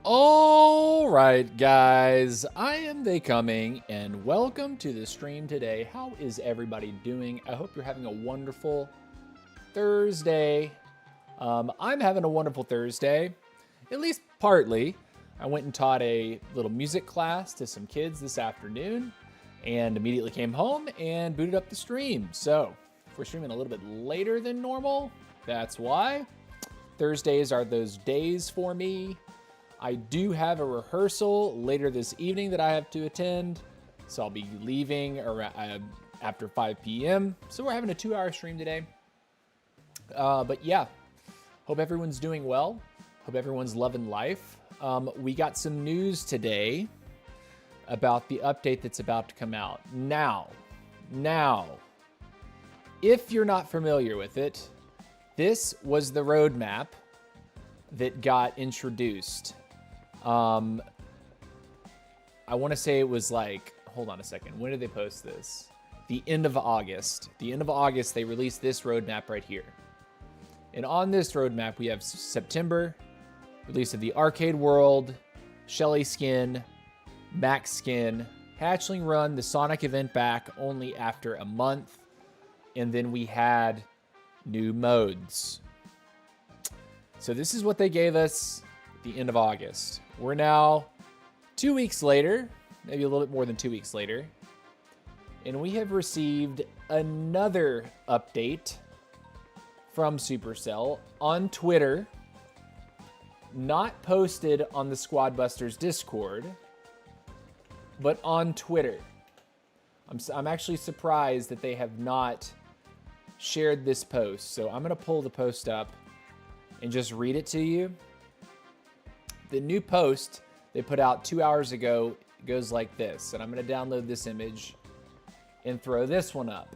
All right, guys, I am They Coming, and welcome to the stream today. How is everybody doing? I hope you're having a wonderful Thursday. I'm having a wonderful Thursday, at least partly. I went and taught a little music class to some kids this afternoon, and immediately came home and booted up the stream. So, if we're streaming a little bit later than normal, that's why. Thursdays are those days for me. I do have a rehearsal later this evening that I have to attend, so I'll be leaving around, after 5 p.m. So we're having a 2-hour stream today. But yeah, hope everyone's doing well. Hope everyone's loving life. We got some news today about the update that's about to come out. Now, if you're not familiar with it, this was the roadmap that got introduced. I want to say it was like, hold on a second. When did they post this? The end of August. The end of August, they released this roadmap right here. And on this roadmap, we have September, release of the Arcade World, Shelly skin, Max skin, Hatchling run, the Sonic event back only after a month. And then we had new modes. So this is what they gave us at the end of August. We're now 2 weeks later, maybe a little bit more than 2 weeks later, and we have received another update from Supercell on Twitter, not posted on the Squadbusters Discord, but on Twitter. I'm actually surprised that they have not shared this post, so I'm going to pull the post up and just read it to you. The new post they put out 2 hours ago goes like this, and I'm going to download this image and throw this one up.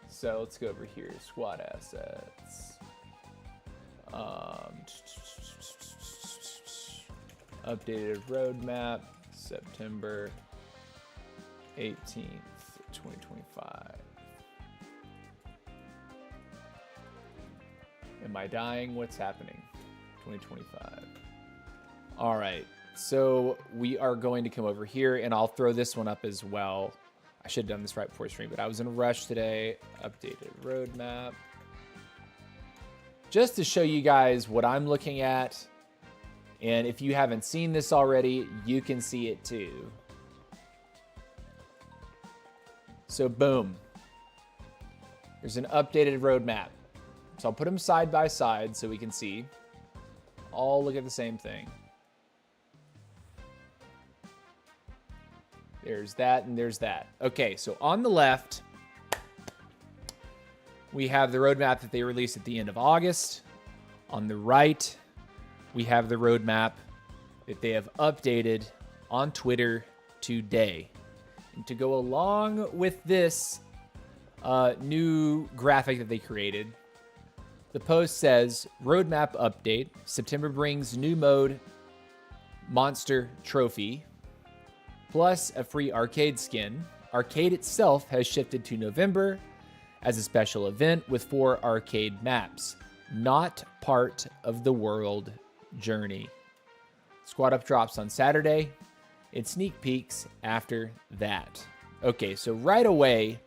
So let's go over here, squad assets. Updated roadmap, September 18th, 2025. Am I dying? What's happening? 2025. All right, so we are going to come over here, and I'll throw this one up as well. I should have done this right before stream, but I was in a rush today. Updated roadmap. Just to show you guys what I'm looking at, and if you haven't seen this already, you can see it too. So boom. There's an updated roadmap. So I'll put them side by side so we can see. All look at the same thing. There's that and there's that. Okay, so on the left, we have the roadmap that they released at the end of August. On the right, we have the roadmap that they have updated on Twitter today. And to go along with this new graphic that they created, the post says, roadmap update. September brings new mode, Monster Trophy, plus a free arcade skin. Arcade itself has shifted to November as a special event with 4 arcade maps, not part of the world journey. Squad Up drops on Saturday, and sneak peeks after that. Okay, so right away,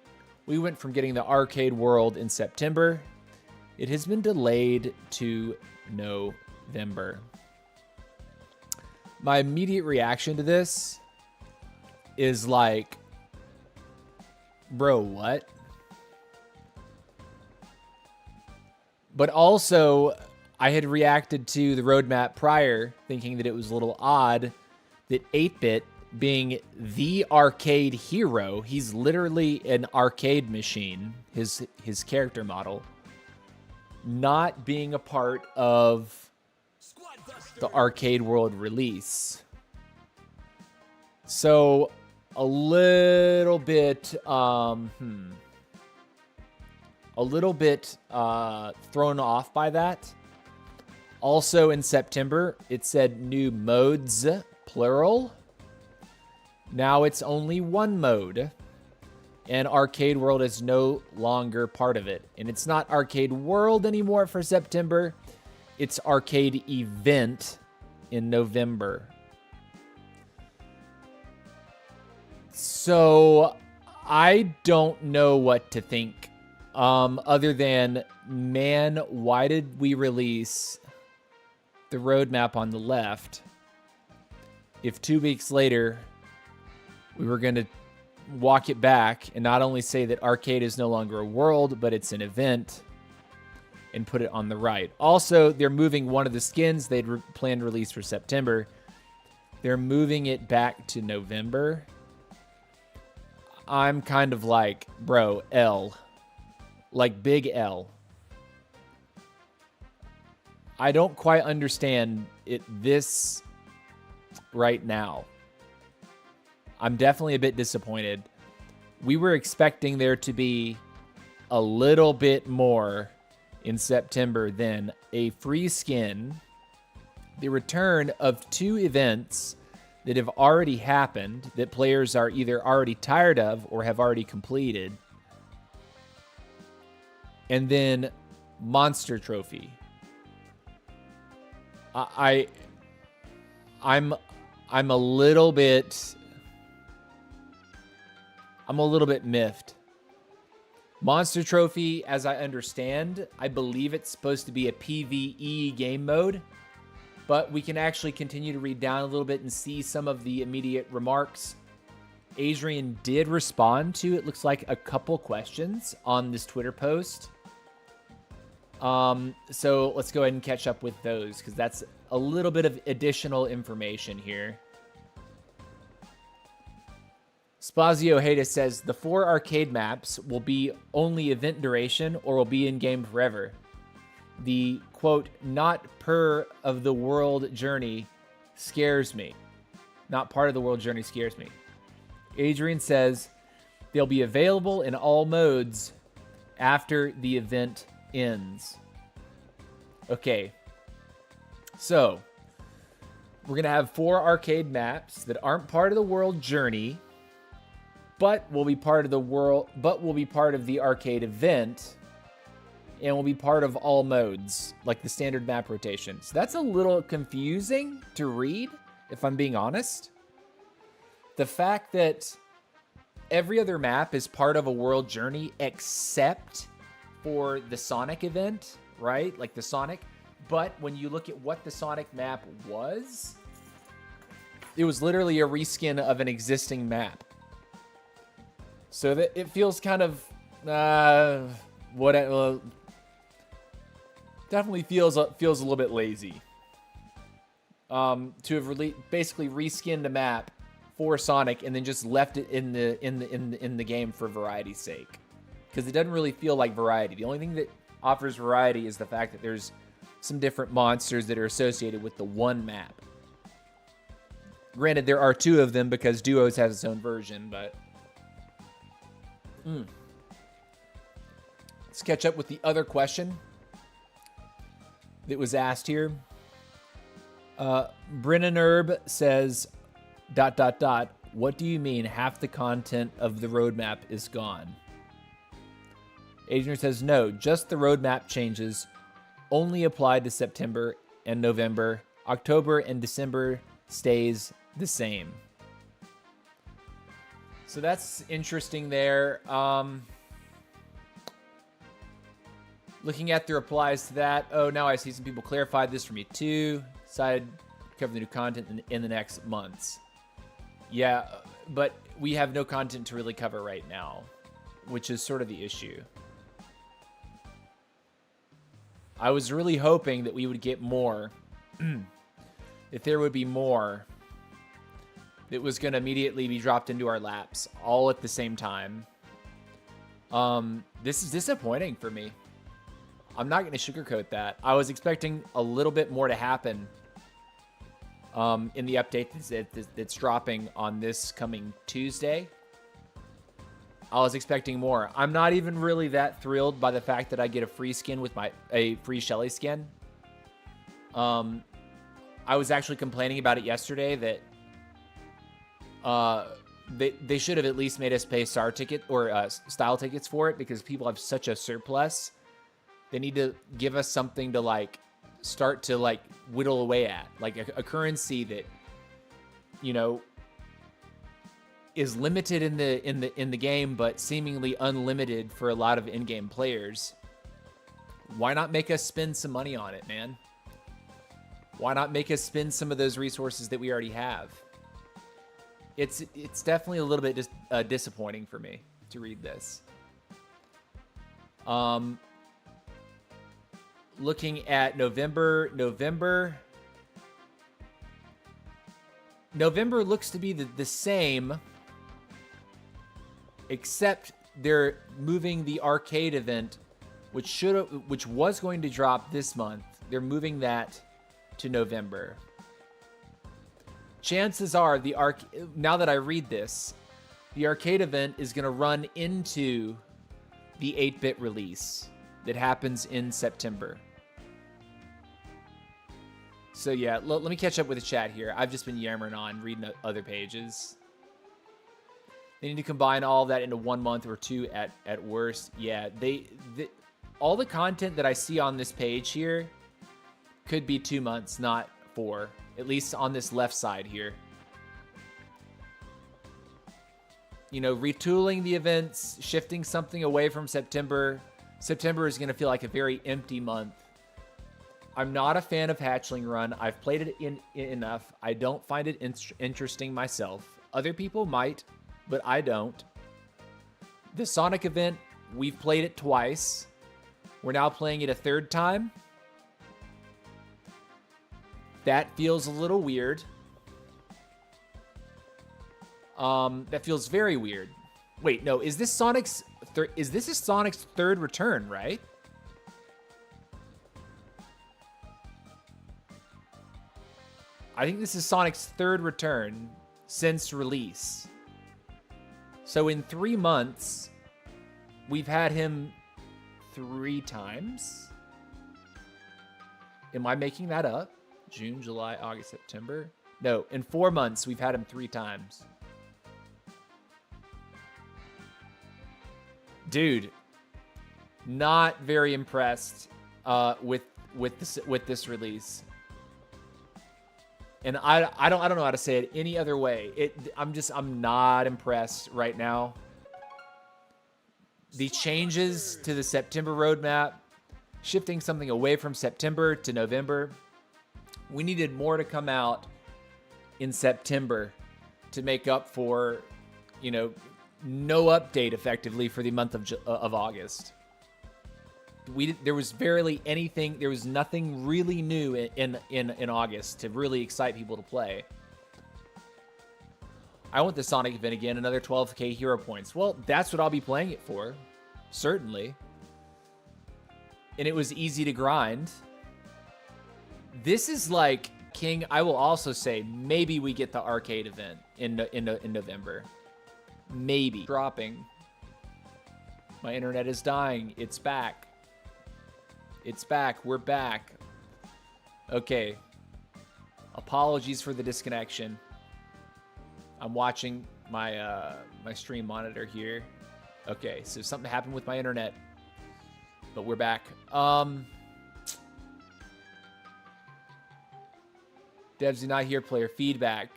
we went from getting the arcade world in September. It has been delayed to November. My immediate reaction to this is like, bro, what? But also, I had reacted to the roadmap prior, thinking that it was a little odd that 8-Bit, being the arcade hero, he's literally an arcade machine, his character model, not being a part of the arcade world release. So a little bit thrown off by that. Also in September, it said new modes, plural. Now it's only one mode, and Arcade World is no longer part of it. And it's not Arcade World anymore for September. It's Arcade Event in November. So I don't know what to think. Other than, man, why did we release the roadmap on the left if 2 weeks later we were going to walk it back and not only say that arcade is no longer a world, but it's an event, and put it on the right. Also, they're moving one of the skins they'd planned to release for September. They're moving it back to November. I'm kind of like, bro, L. Like big L. I don't quite understand it this right now. I'm definitely a bit disappointed. We were expecting there to be a little bit more in September than a free skin, the return of 2 events that have already happened, that players are either already tired of or have already completed, and then Monster Trophy. I'm a little bit miffed. Monster Trophy, as I understand, I believe it's supposed to be a PvE game mode, but we can actually continue to read down a little bit and see some of the immediate remarks. Adrian did respond to, it looks like, a couple questions on this Twitter post. So let's go ahead and catch up with those, because that's a little bit of additional information here. Spazio Hayda says the 4 arcade maps will be only event duration or will be in game forever. The quote, not per of the world journey scares me. Not part of the world journey scares me. Adrian says they'll be available in all modes after the event ends. Okay. So we're going to have 4 arcade maps that aren't part of the world journey, but will be part of the arcade event, and will be part of all modes, like the standard map rotation. So that's a little confusing to read, if I'm being honest. The fact that every other map is part of a world journey except for the Sonic event, right? Like the Sonic. But when you look at what the Sonic map was, it was literally a reskin of an existing map. So that it feels kind of definitely feels a little bit lazy. To have basically reskinned a map for Sonic and then just left it in the game for variety's sake, because it doesn't really feel like variety. The only thing that offers variety is the fact that there's some different monsters that are associated with the one map. Granted, there are 2 of them because Duos has its own version, but let's catch up with the other question that was asked here. Brennan Herb says, ... what do you mean half the content of the roadmap is gone? Adrian says, no, just the roadmap changes only applied to September and November. October and December stays the same. So that's interesting there. Looking at the replies to that. Oh, now I see some people clarified this for me too. Decided to cover the new content in the next months. Yeah, but we have no content to really cover right now, which is sort of the issue. I was really hoping that we would get more. That there would be more that was going to immediately be dropped into our laps all at the same time. This is disappointing for me. I'm not going to sugarcoat that. I was expecting a little bit more to happen in the update that's dropping on this coming Tuesday. I was expecting more. I'm not even really that thrilled by the fact that I get a free skin with a free Shelly skin. I was actually complaining about it yesterday that they should have at least made us pay star ticket or style tickets for it, because people have such a surplus. They need to give us something to like start to like whittle away at, like a currency that, you know, is limited in the game, but seemingly unlimited for a lot of in-game players. Why not make us spend some money on it, man? Why not make us spend some of those resources that we already have? It's definitely a little bit just disappointing for me to read this. Looking at November looks to be the same, except they're moving the arcade event, which was going to drop this month. They're moving that to November. Chances are now that I read this, the arcade event is going to run into the 8-bit release that happens in September. So yeah, let me catch up with the chat here. I've just been yammering on, reading other pages. They need to combine all of that into 1 month or 2 at worst. Yeah, all the content that I see on this page here could be 2 months, not 4. At least on this left side here. You know, retooling the events, shifting something away from September. September is going to feel like a very empty month. I'm not a fan of Hatchling Run. I've played it enough. I don't find it interesting myself. Other people might, but I don't. The Sonic event, we've played it twice. We're now playing it a third time. That feels a little weird. That feels very weird. Wait, no, is this Sonic's third return, right? I think this is Sonic's third return since release. So in 3 months, we've had him 3 times. Am I making that up? June, July, August, September. No, in 4 months, we've had him 3 times. Dude, not very impressed with this release. And I don't know how to say it any other way. I'm not impressed right now. The changes to the September roadmap, shifting something away from September to November. We needed more to come out in September to make up for, you know, no update effectively for the month of August. There was barely anything. There was nothing really new in August to really excite people to play. I want the Sonic event again, another 12k hero points. Well, that's what I'll be playing it for, certainly. And it was easy to grind. This is like, King, I will also say, maybe we get the arcade event in November. Maybe. Dropping. My internet is dying. It's back. It's back. We're back. Okay. Apologies for the disconnection. I'm watching my my stream monitor here. Okay, so something happened with my internet. But we're back. Devs do not hear player feedback.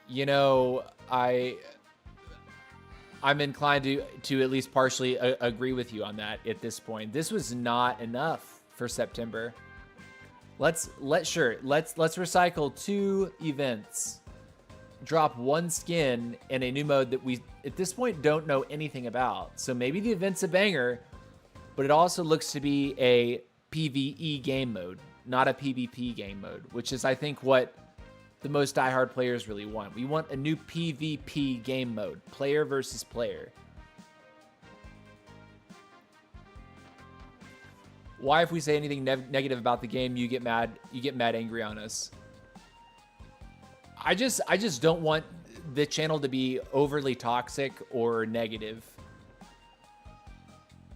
You know, I'm inclined to at least partially agree with you on that at this point. This was not enough for September. Let's recycle 2 events. Drop 1 skin and a new mode that we at this point don't know anything about. So maybe the event's a banger, but it also looks to be a PvE game mode, not a PvP game mode, which is, I think, what the most diehard players really want. We want a new PvP game mode, player versus player. Why, if we say anything negative about the game, you get mad angry on us? I just don't want the channel to be overly toxic or negative.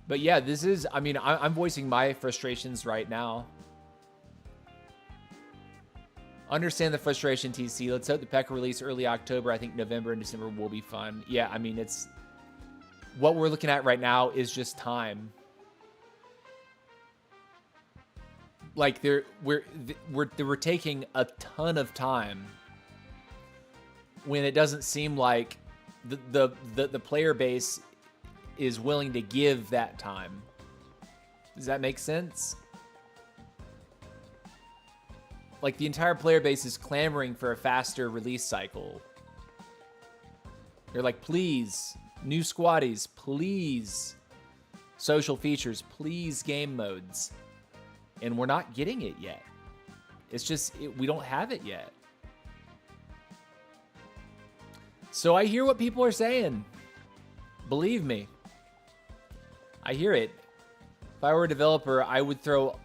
But yeah, this is, I mean, I'm voicing my frustrations right now. Understand the frustration, TC. Let's hope the P.E.K.K.A. release early October. I think November and December will be fun. Yeah, I mean, it's what we're looking at right now is just time. like we're taking a ton of time when it doesn't seem like the player base is willing to give that time. Does that make sense? Like the entire player base is clamoring for a faster release cycle. They're like, please, new squaddies, please, social features, please, game modes. And we're not getting it yet. It's just, we don't have it yet. So I hear what people are saying. Believe me. I hear it. If I were a developer, I would throw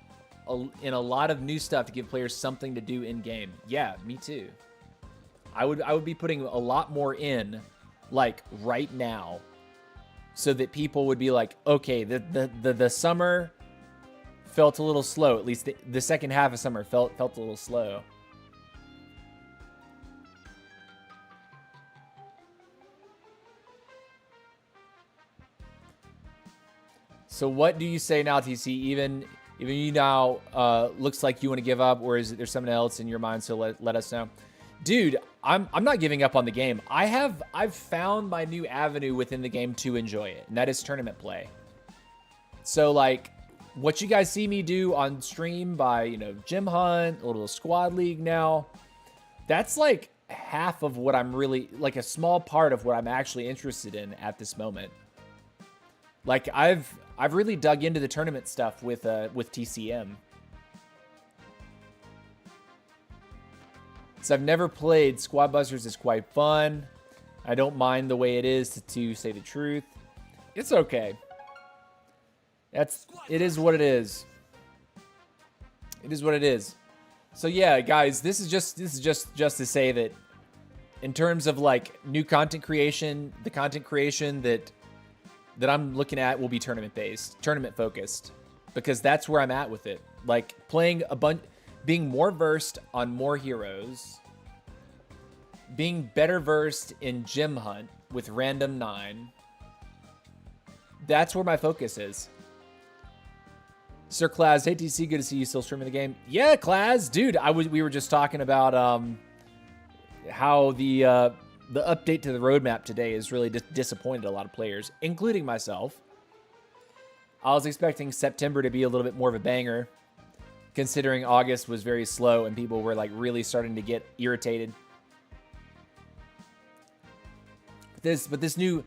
in a lot of new stuff to give players something to do in game. Yeah, me too. I would be putting a lot more in, like right now, so that people would be like, okay, the summer felt a little slow. At least the second half of summer felt a little slow. So what do you say now, TC? Even you now looks like you want to give up, or is it there's something else in your mind? So let us know, dude. I'm not giving up on the game. I've found my new avenue within the game to enjoy it, and that is tournament play. So like what you guys see me do on stream by, you know, Gym Hunt, a little squad league now, that's like half of what I'm really, like a small part of what I'm actually interested in at this moment. Like I've really dug into the tournament stuff with TCM. So I've never played Squad Busters. It's quite fun. I don't mind the way it is, to say the truth. It's okay. It is what it is. It is what it is. So yeah, guys, this is just to say that in terms of like new content creation, the content creation that I'm looking at will be tournament based, tournament focused, because that's where I'm at with it. Like playing a bunch, being more versed on more heroes, being better versed in Gym Hunt with Random 9. That's where my focus is. Sir Claz, hey TC, good to see you still streaming the game. Yeah, Claz, dude, we were just talking about how the update to the roadmap today has really disappointed a lot of players, including myself. I was expecting September to be a little bit more of a banger, considering August was very slow and people were like really starting to get irritated. But this new,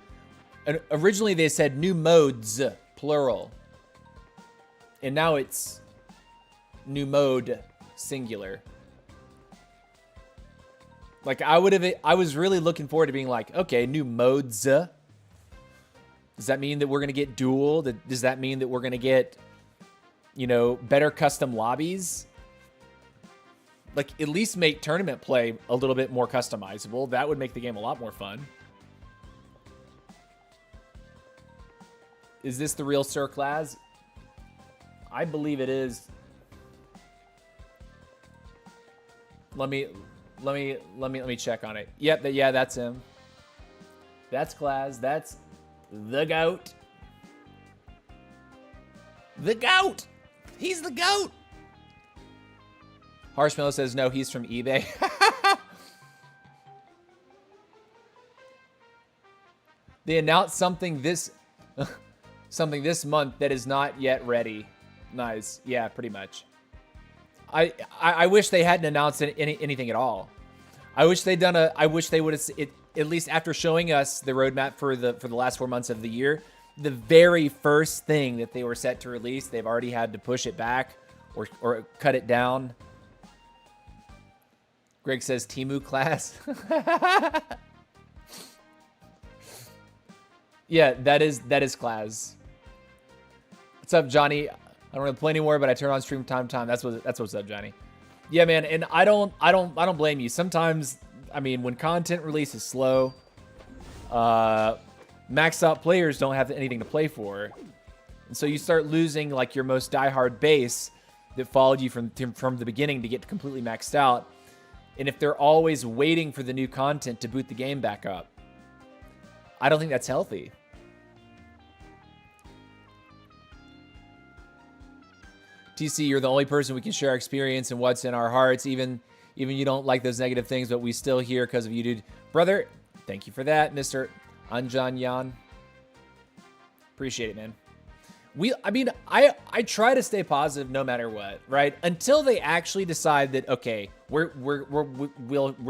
originally they said new modes, plural. And now it's new mode, singular. Like I was really looking forward to being like, okay, new modes. Does that mean that we're going to get duel? Does that mean that we're going to get, you know, better custom lobbies? Like at least make tournament play a little bit more customizable. That would make the game a lot more fun. Is this the real Sir Claz? I believe it is. Let me check on it. Yep, yeah, that's him. That's Claz. That's the GOAT. The GOAT. He's the GOAT. Harshmallow says no, he's from eBay. They announced something this month that is not yet ready. Nice. Yeah, pretty much. I wish they hadn't announced anything at all. I wish they would have, at least after showing us the roadmap for the last 4 months of the year, the very first thing that they were set to release, they've already had to push it back or cut it down. Greg says Temu class. Yeah, that is class. What's up, Johnny? I don't really play anymore, but I turn on stream time to time. That's what's up, Johnny. Yeah, man, and I don't blame you. Sometimes, I mean, when content release is slow, maxed out players don't have anything to play for, and so you start losing like your most diehard base that followed you from the beginning to get completely maxed out. And if they're always waiting for the new content to boot the game back up, I don't think that's healthy. TC, you're the only person we can share our experience and what's in our hearts. Even you don't like those negative things, but we still here because of you, dude. Brother, thank you for that, Mr. Anjan Yan. Appreciate it, man. I try to stay positive no matter what, right? Until they actually decide that, okay, we're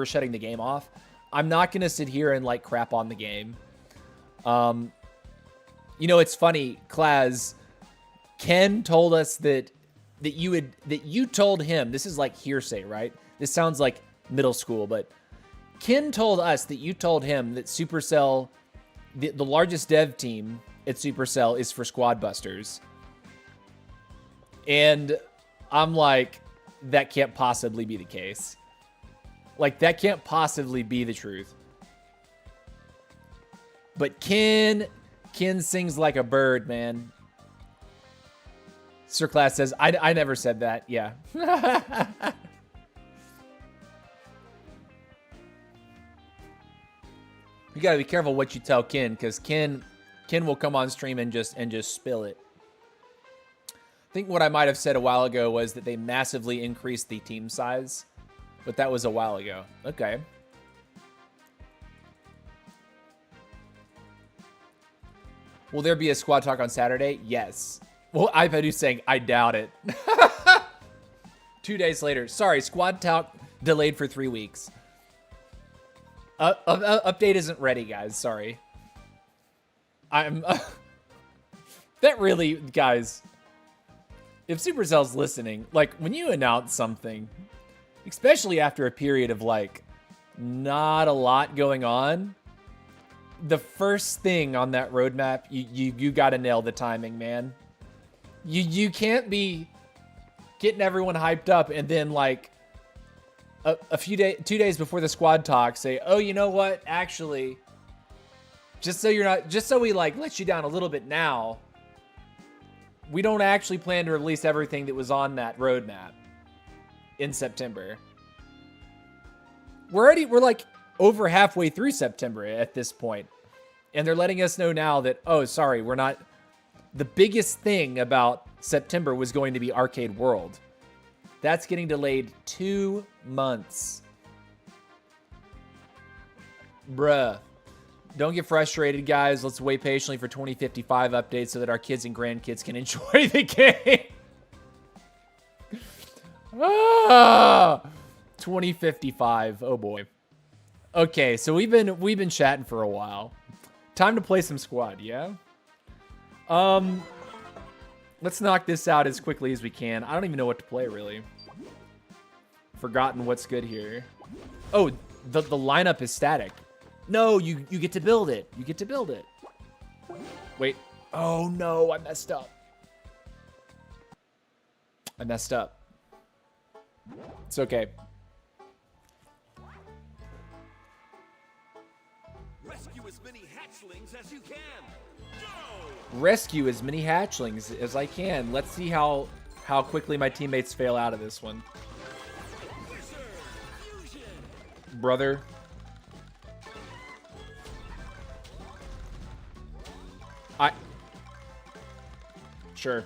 shutting the game off. I'm not gonna sit here and like crap on the game. You know, it's funny, Klaz. Ken told us that you told him, this is like hearsay, right? This sounds like middle school, but Ken told us that you told him that Supercell, the largest dev team at Supercell, is for Squad Busters. And I'm like, that can't possibly be the case. Like, that can't possibly be the truth. But Ken sings like a bird, man. Sir Class says, I never said that. Yeah. You gotta be careful what you tell Ken, because Ken will come on stream and just spill it. I think what I might have said a while ago was that they massively increased the team size, but that was a while ago. Okay. Will there be a squad talk on Saturday? Yes. Well, iPadoo's saying, I doubt it. 2 days later. Sorry, squad talk delayed for 3 weeks. Update isn't ready, guys. Sorry. I'm... that really, guys... If Supercell's listening, like, when you announce something, especially after a period of, like, not a lot going on, the first thing on that roadmap, you gotta nail the timing, man. You can't be getting everyone hyped up and then, like, a few days, 2 days before the squad talk, say, oh, you know what? Actually, just so we, like, let you down a little bit now, we don't actually plan to release everything that was on that roadmap in September. We're like over halfway through September at this point. And they're letting us know now that, oh, sorry, we're not... The biggest thing about September was going to be Arcade World. That's getting delayed 2 months. Bruh. Don't get frustrated, guys. Let's wait patiently for 2055 updates so that our kids and grandkids can enjoy the game. 2055. Oh boy. Okay, so we've been chatting for a while. Time to play some squad, yeah? Let's knock this out as quickly as we can. I don't even know what to play, really. Forgotten what's good here. Oh, the lineup is static. No, you get to build it. You get to build it. Wait. Oh, no, I messed up. I messed up. It's okay. Rescue as many hatchlings as you can. Go! Rescue as many hatchlings as I can. Let's see how quickly my teammates fail out of this one. Brother. Sure.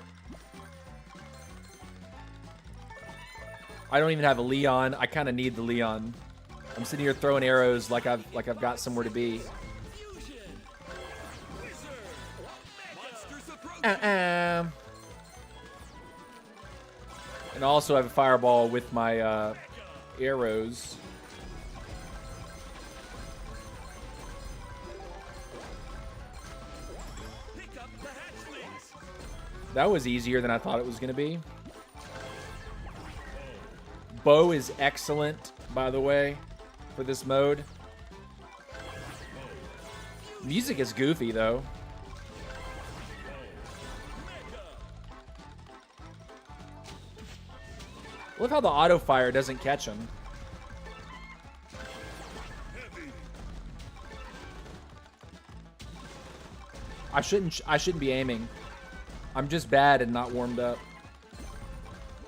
I don't even have a Leon. I kind of need the Leon. I'm sitting here throwing arrows like I've got somewhere to be. And I also have a fireball with my arrows. That was easier than I thought it was going to be. Bow is excellent, by the way, for this mode. Music is goofy, though. I love how the auto fire doesn't catch him. I shouldn't be aiming. I'm just bad and not warmed up.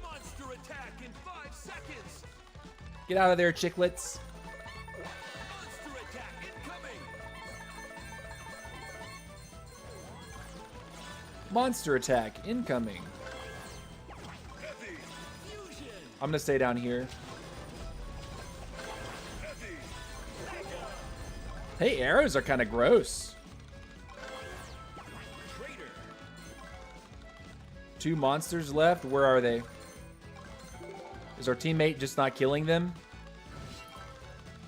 Monster attack in 5 seconds. Get out of there, chicklets. Monster attack incoming. Monster attack incoming. I'm gonna stay down here. Hey, arrows are kind of gross. Two monsters left. Where are they? Is our teammate just not killing them?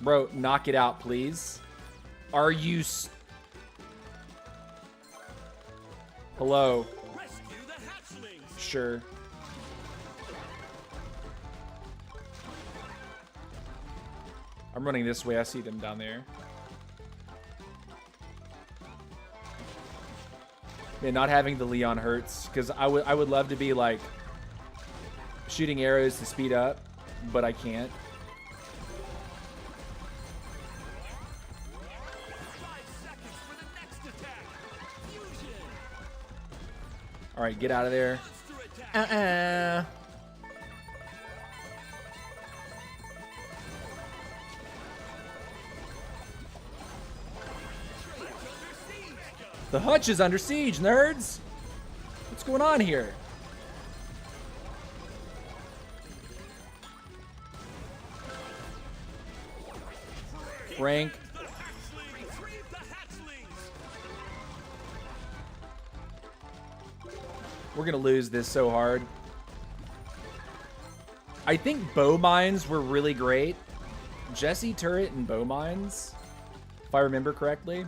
Bro, knock it out, please. Are you... Hello. Rescue the hatchlings. Sure. I'm running this way. I see them down there. Man, not having the Leon hurts, because I would love to be like shooting arrows to speed up, but I can't. 5 seconds for the next attack. Fusion. All right, get out of there. Monster attack. The hutch is under siege, nerds. What's going on here? Frank. The hatchling. Retrieve the hatchlings. We're gonna lose this so hard. I think bow mines were really great. Jesse turret and bow mines, if I remember correctly.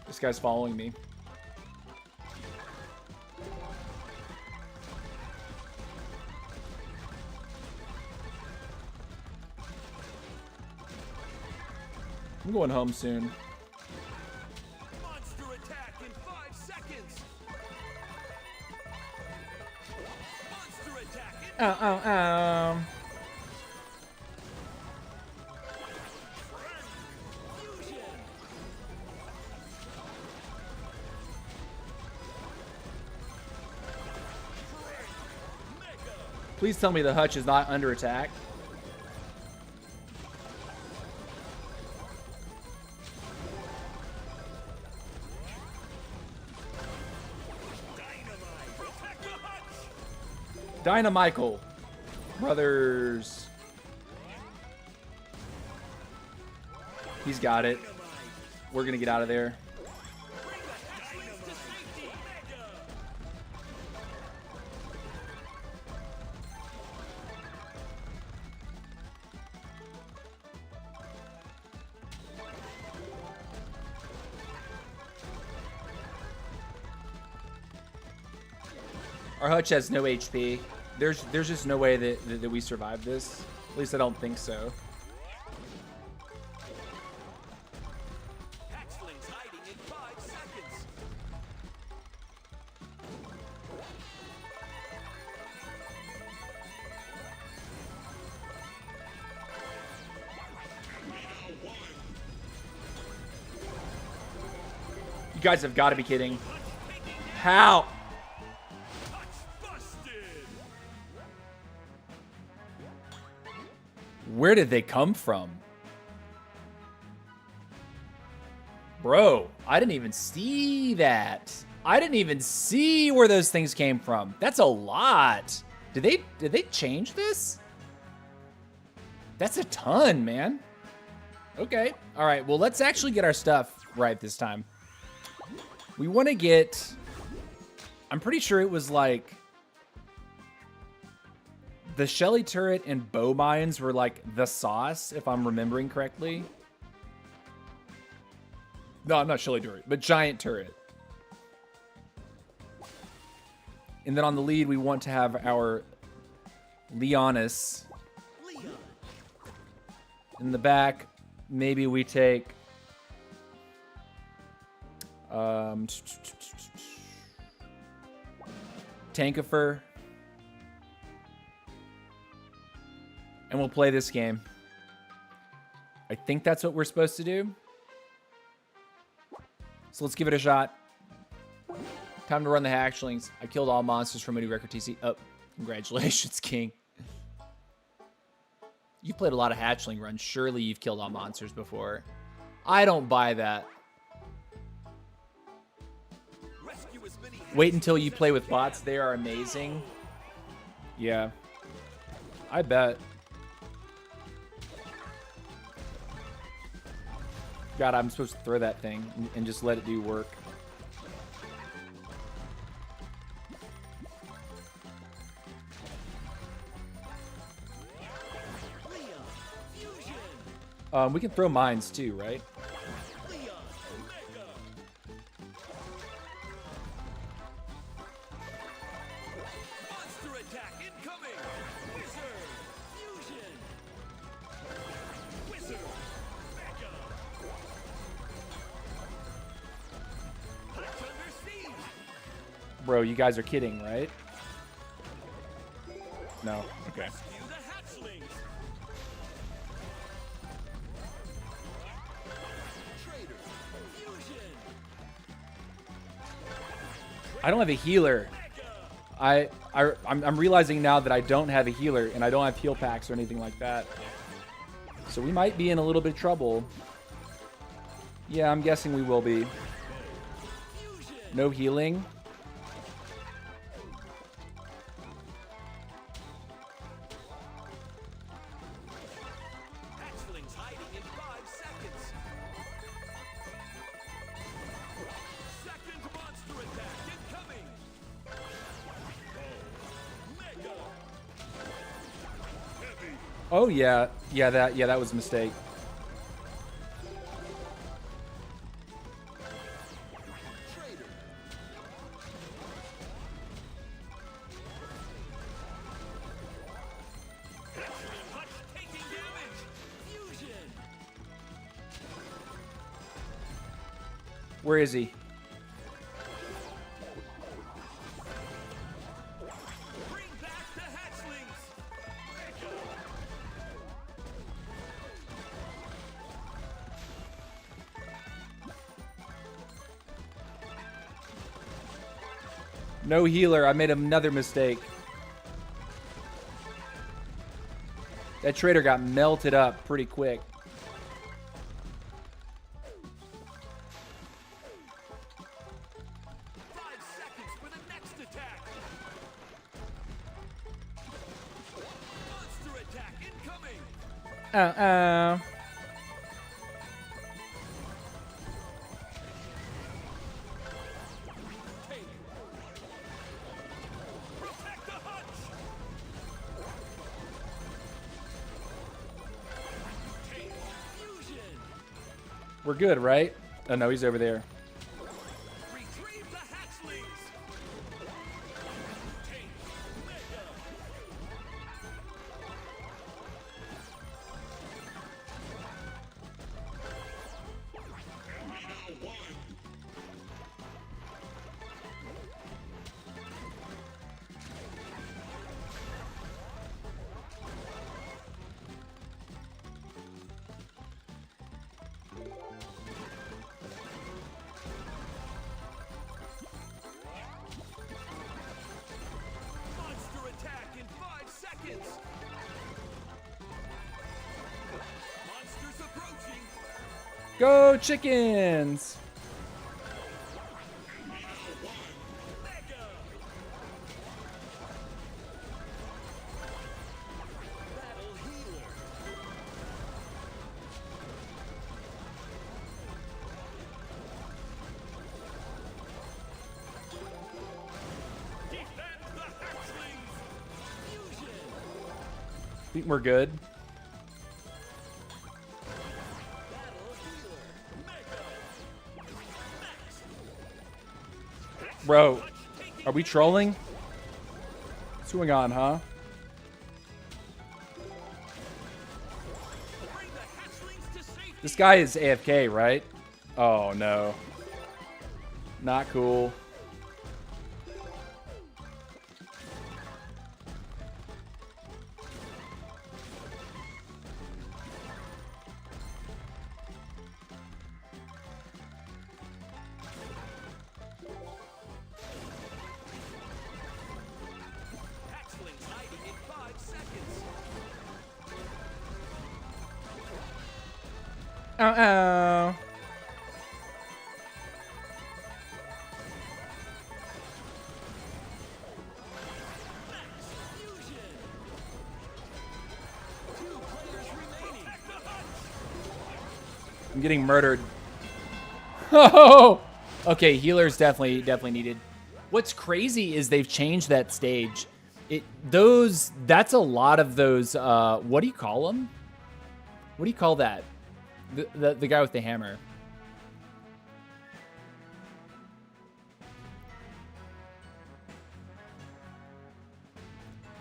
This guy's following me. I'm going home soon. Monster attack in 5 seconds. Monster attack in fusion. Mega. Please tell me the hutch is not under attack. Dynamite. Protect the hutch. Dynamichael. Brothers. He's got it. We're going to get out of there. Bring the hatchlings to safety. Mega. Our hutch has no HP. There's just no way that we survive this. At least I don't think so. Hatchlings hiding in 5 seconds. You guys have got to be kidding. How? Hutch busted. Where did they come from? Bro, I didn't even see that. I didn't even see where those things came from. That's a lot. Did they change this? That's a ton, man. Okay. All right. Well, let's actually get our stuff right this time. We want to get... I'm pretty sure it was like... The Shelly turret and bow mines were like the sauce, if I'm remembering correctly. No, not Shelly turret, but giant turret. And then on the lead, we want to have our Leonis. Leon. In the back, maybe we take... Tankifer. And we'll play this game. I think that's what we're supposed to do. So let's give it a shot. Time to run the hatchlings. I killed all monsters from a new record TC. Oh, congratulations, King. You've played a lot of hatchling runs. Surely you've killed all monsters before. I don't buy that. Rescue as many Wait until you play with bots. They are amazing. Yeah. I bet. God, I'm supposed to throw that thing and just let it do work. We can throw mines too, right? Monster attack incoming! Wizard! Fusion! Wizard! Mega! Hutch under siege! Bro, you guys are kidding, right? No. Okay. Rescue the hatchlings! Trader! Fusion! I don't have a healer. I'm realizing now that I don't have a healer and I don't have heal packs or anything like that. So we might be in a little bit of trouble. Yeah, I'm guessing we will be. No healing. Hatchlings hiding in 5 seconds! Second monster attack incoming! Mega! Heavy! Oh yeah. That was a mistake. Trader! Hatchling Hutch taking damage! Fusion! Where is he? Bring back the hatchlings! Mega! No healer. I made another mistake. That trader got melted up pretty quick. 5 seconds for the next attack! Monster attack incoming! Take! Protect the hutch! Take! Fusion! We're good, right? Oh no, he's over there. Retrieve the hatchlings! Take! Mega! Monster attack in 5 seconds! Monsters approaching! Go chickens! Mega! Battle healer! Defend the hatchlings! Fusion! Think we're good. Battle healer! Mega! Max! Bro, Hutch taking are we trolling? What's going on, huh? Bring the hatchlings to safety! This guy is AFK, right? Oh no. Not cool. Hatchlings hiding in 5 seconds! Oh. Max! Fusion! I'm getting murdered. Oh! Okay, healer's definitely needed. What's crazy is they've changed that stage. That's a lot of those, what do you call them? What do you call that? The guy with the hammer.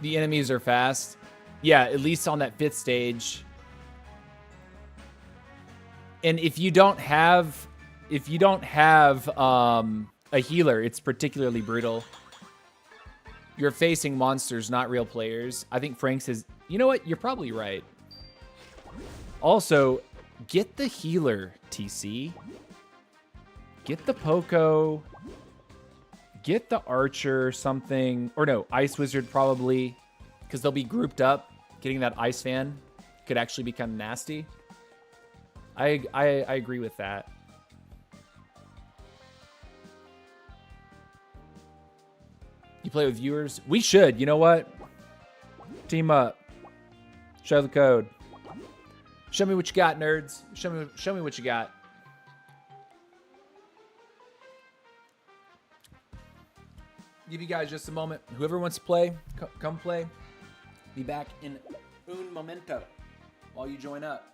The enemies are fast. Yeah, at least on that 5th stage. And if you don't have a healer, it's particularly brutal. You're facing monsters, not real players. I think Frank says, you know what? You're probably right. Also, get the healer, TC. Get the Poco. Get the Archer, something. Or no, Ice Wizard probably. Because they'll be grouped up. Getting that Ice Fan could actually be kind of nasty. I agree with that. You play with viewers? We should. You know what? Team up. Show the code. Show me what you got, nerds. Show me what you got. Give you guys just a moment. Whoever wants to play, come play. Be back in un momento while you join up.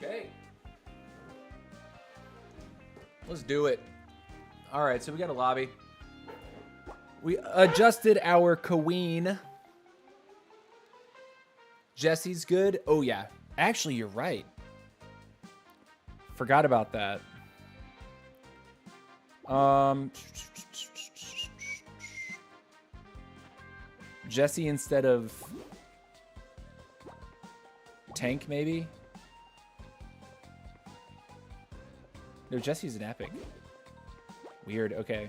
Okay. Let's do it. All right, so we got a lobby. We adjusted our queen. Jesse's good. Oh, yeah. Actually, you're right. Forgot about that. Jesse instead of tank, maybe? No, Jesse's an epic. Weird, okay.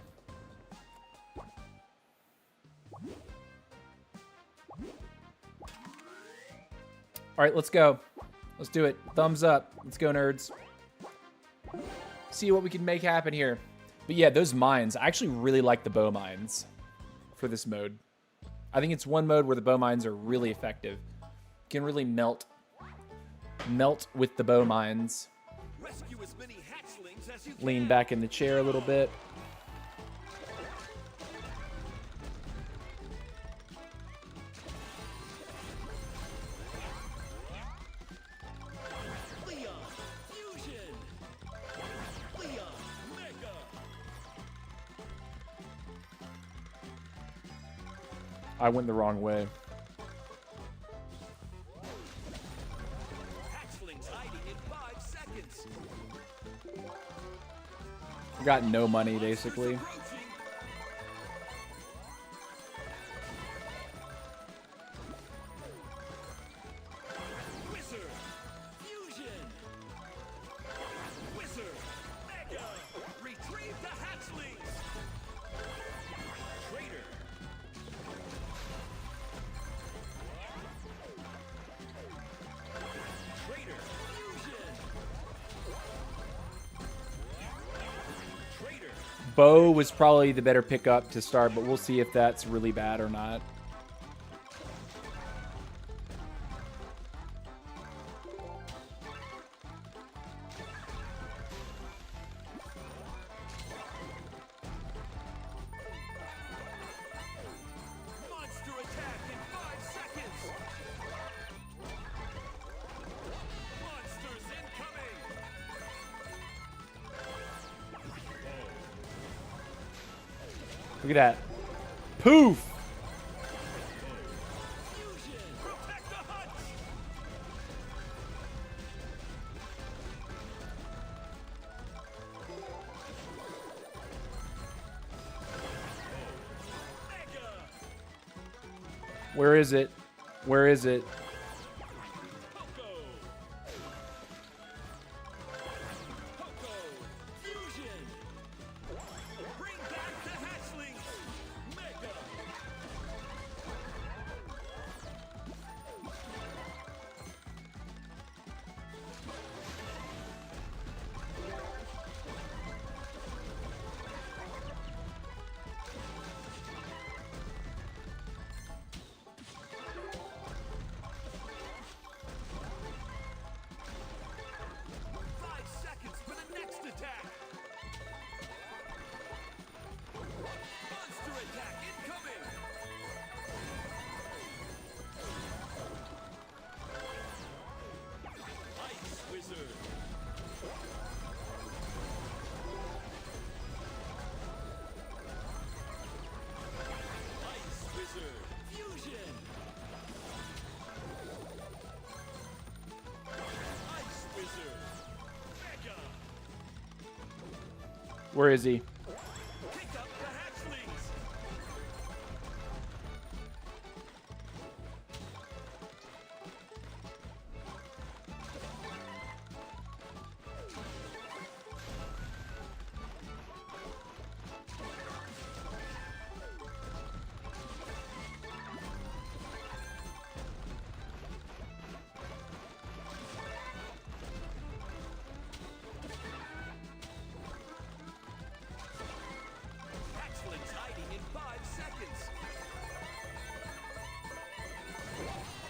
All right, let's go. Let's do it. Thumbs up. Let's go, nerds. See what we can make happen here. But yeah, those mines. I actually really like the bow mines for this mode. I think it's one mode where the bow mines are really effective. You can really melt with the bow mines. Rescue as many hatchlings as you Lean can. back in the chair a little bit. Leon, fusion. Leon, mega. I went the wrong way. Hatchlings hiding in 5 seconds. I got no money, basically. Approaching. Wizard, fusion. Wizard, mega. Retrieve the hatchlings. Traitor. Traitor, fusion. Traitor. Bow was probably the better pickup to start, but we'll see if that's really bad or not. Monster attack in 5 seconds. Monsters incoming. Look at that. Poof! Fusion. Protect the huts. Where is it? Where is it? Poco. Poco. Fusion. Bring back the hatchlings. Mega. 5 seconds for the next attack. Monster attack incoming. Ice Wizard. Ice Wizard. Fusion. Ice Wizard. Mega. Where is he? Pick up the hatchlings. Hatchlings hiding in 5 seconds.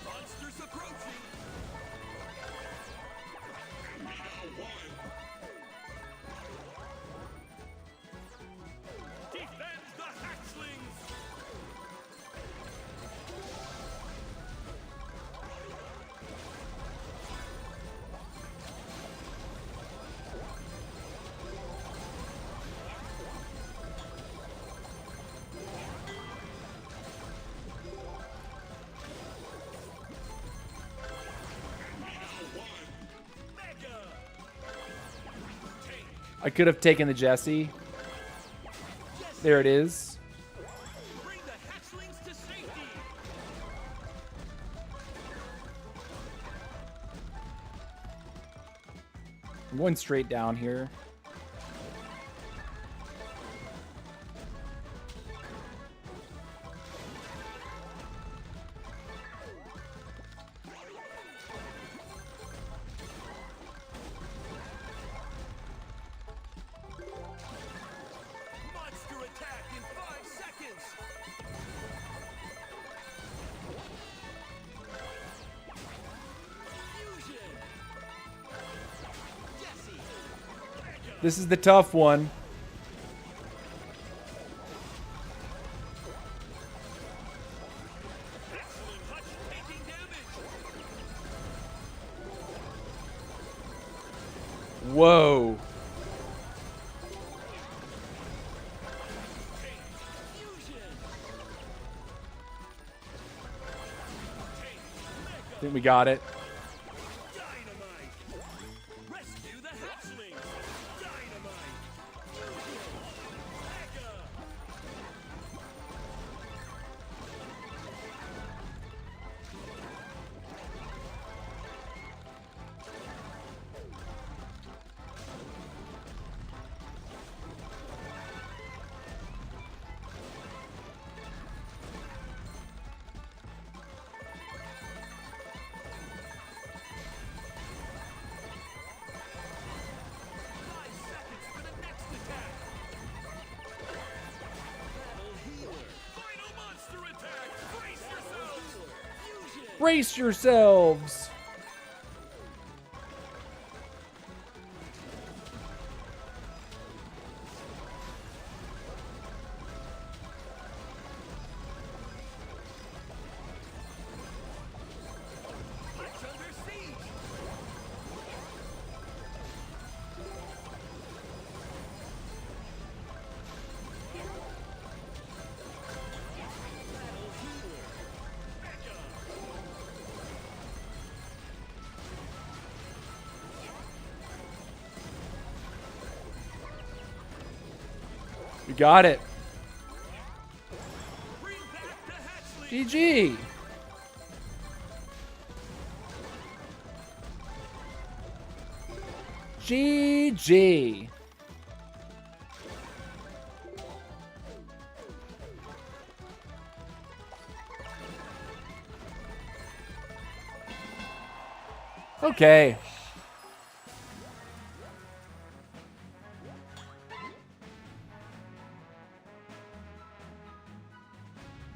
Monsters approaching. Defend the hatchlings. Mega. Take. I could have taken the Jesse. There it is. Bring the hatchlings to safety. I'm going straight down here. Monster attack in 5 seconds. Fusion. Jesse. Mega. This is the tough one. Excellent touch taking damage. Whoa. Fusion. I think we got it. Dynamite. Rescue the hatchlings. Dynamite. Fusion. Mega. Brace yourselves! It's under siege. Battle healer. Mega. We got it. Bring back the hatchling. GG! GG. Okay.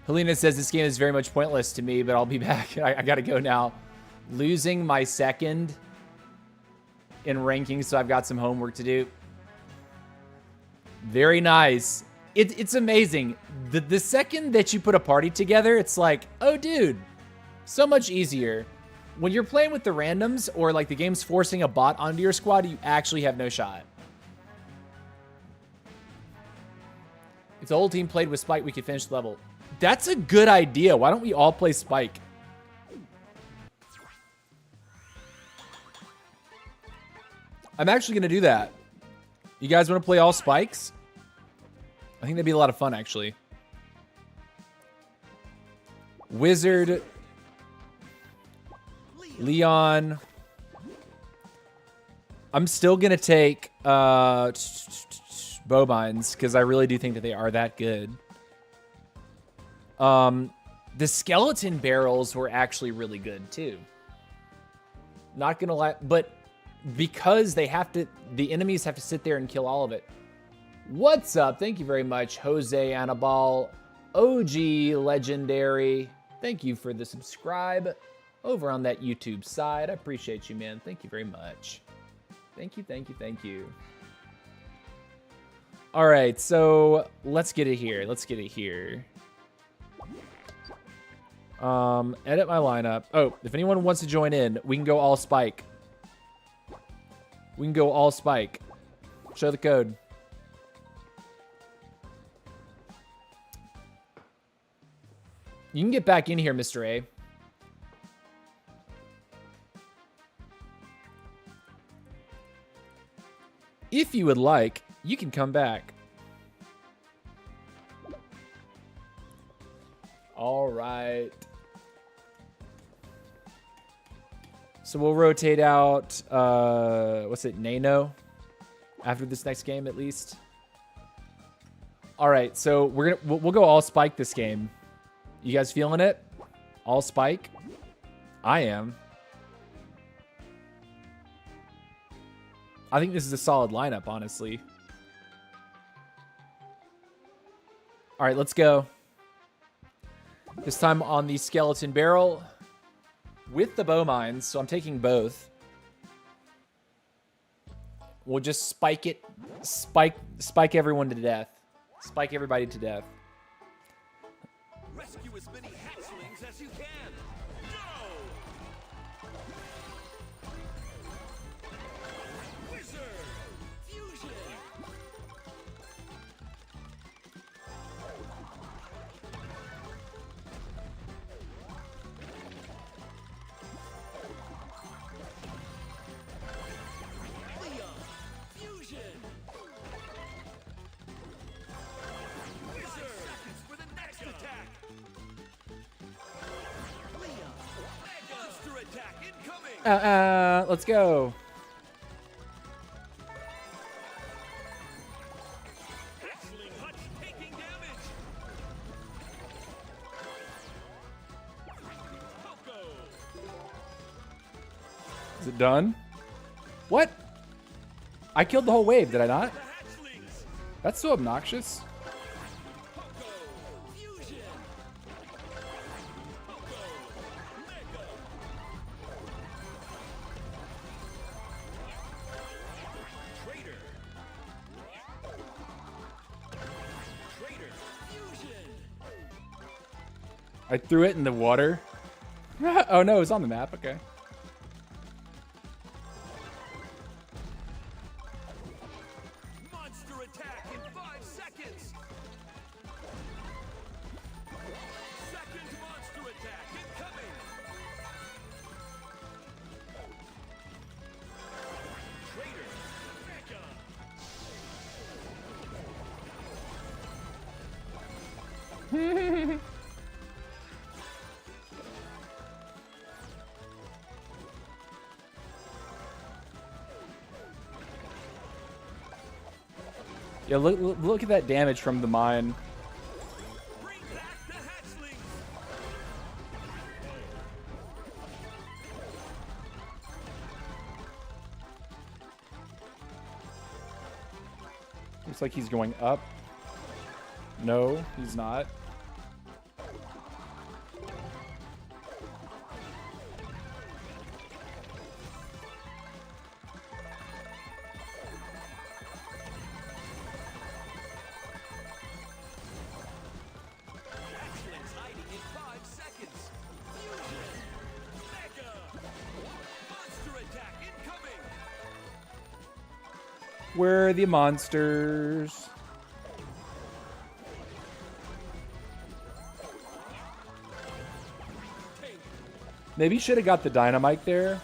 Helena says this game is very much pointless to me, but I'll be back. I gotta go now. Losing my second in rankings, so I've got some homework to do. Very nice. It's amazing. The second that you put a party together, it's like, oh, dude, so much easier. When you're playing with the randoms or like the game's forcing a bot onto your squad, you actually have no shot. If the whole team played with Spike, we could finish the level. That's a good idea. Why don't we all play Spike? I'm actually going to do that. You guys want to play all Spikes? I think that'd be a lot of fun, actually. Wizard. Leon. I'm still going to take Bovines because I really do think that they are that good. The skeleton barrels were actually really good, too. Not going to lie, but because they have to, the enemies have to sit there and kill all of it. What's up? Thank you very much, Jose Anibal, OG Legendary. Thank you for the subscribe over on that YouTube side. I appreciate you, man. Thank you very much. Thank you, thank you, thank you. All right, so let's get it here. Let's get it here. Edit my lineup. Oh, if anyone wants to join in, we can go all Spike. We can go all Spike. Show the code. You can get back in here, Mr. A. If you would like, you can come back. All right. So we'll rotate out, what's it, Nano? After this next game, at least. All right, so we'll go all Spike this game. You guys feeling it? All Spike? I am. I think this is a solid lineup, honestly. All right, let's go. This time on the skeleton barrel with the bow mines, so I'm taking both. We'll just spike it, spike everyone to death. Spike everybody to death. Rescue as many hatchlings as you can. Go! Wizard! Fusion! Leon! Fusion! Wizard! Seconds for the next attack! Leon! Monster attack incoming! Let's go. Hatchling Hutch taking damage! Poco! Is it done? What? I killed the whole wave, did I not? The hatchlings! That's so obnoxious. Poco! Fusion! Poco! Mega! Traitor! Traitor! Fusion! I threw it in the water. Oh no, it's on the map. Okay. Monster attack in 5 seconds! Second monster attack incoming! Traitor! Mega! Yeah, look at that damage from the mine. Bring back the hatchlings. Looks like he's going up. No, he's not. Hatchlings hiding in 5 seconds. Fusion. Mega. Monster attack incoming. Where are the monsters? Maybe should have got the dynamite there.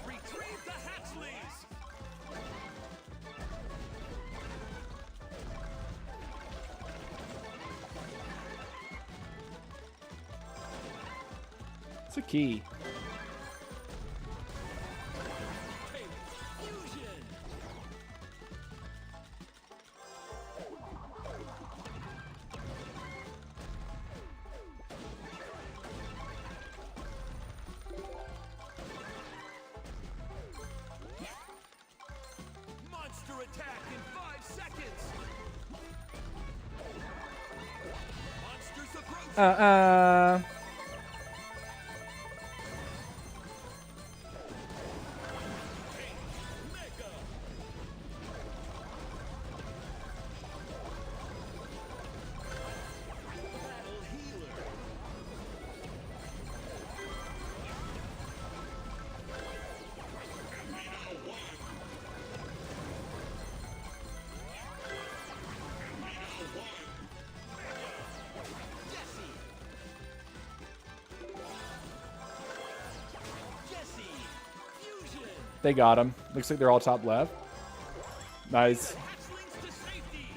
Retrieve the hatchlings. It's a key. Fusion. Monster attack in 5 seconds. Monsters approaching. Mega. Battle healer. Jesse. Fusion. They got him. Looks like they're all top left. Nice. Hatchlings to safety.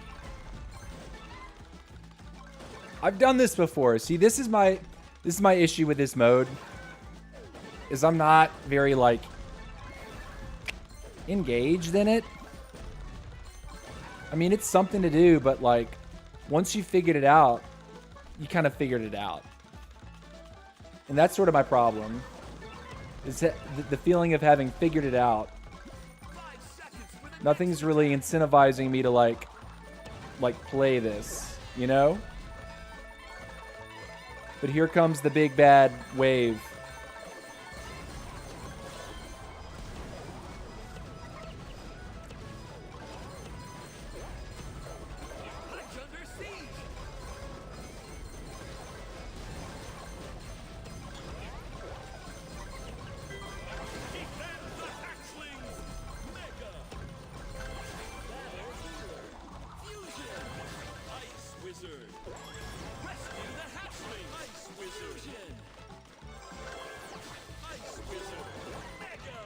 I've done this before. See, this is my issue with this mode. Is I'm not very like engaged in it. I mean, it's something to do, but like once you figured it out, you kind of figured it out. And that's sort of my problem. Is that the feeling of having figured it out. 5 seconds for the Nothing's really incentivizing me to like play this, you know? But here comes the big bad wave. Hutch under siege. Defend the hatchlings. Mega. Battle healer. Fusion. Ice wizard. Rescue the hatchling. Ice wizard. Fusion. Ice wizard. Mega.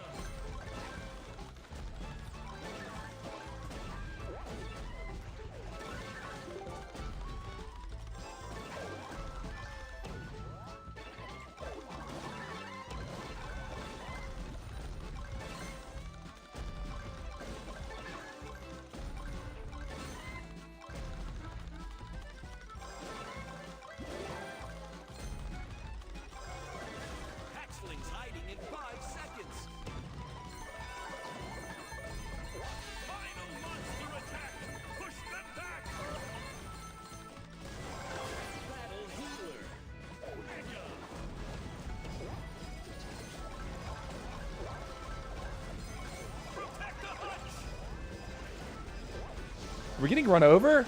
Hatchlings hiding in 5 seconds. Final monster attack. Push them back. Battle healer. Mega. Protect the hutch. We're getting run over?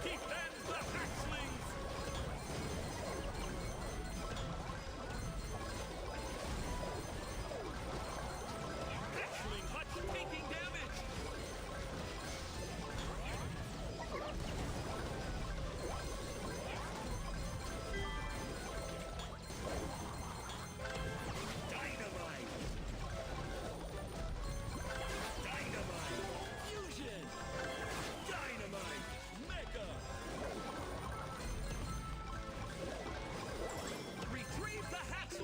Defend the hatchlings. Hatchling hutch taking damage. Dynamite. Dynamite.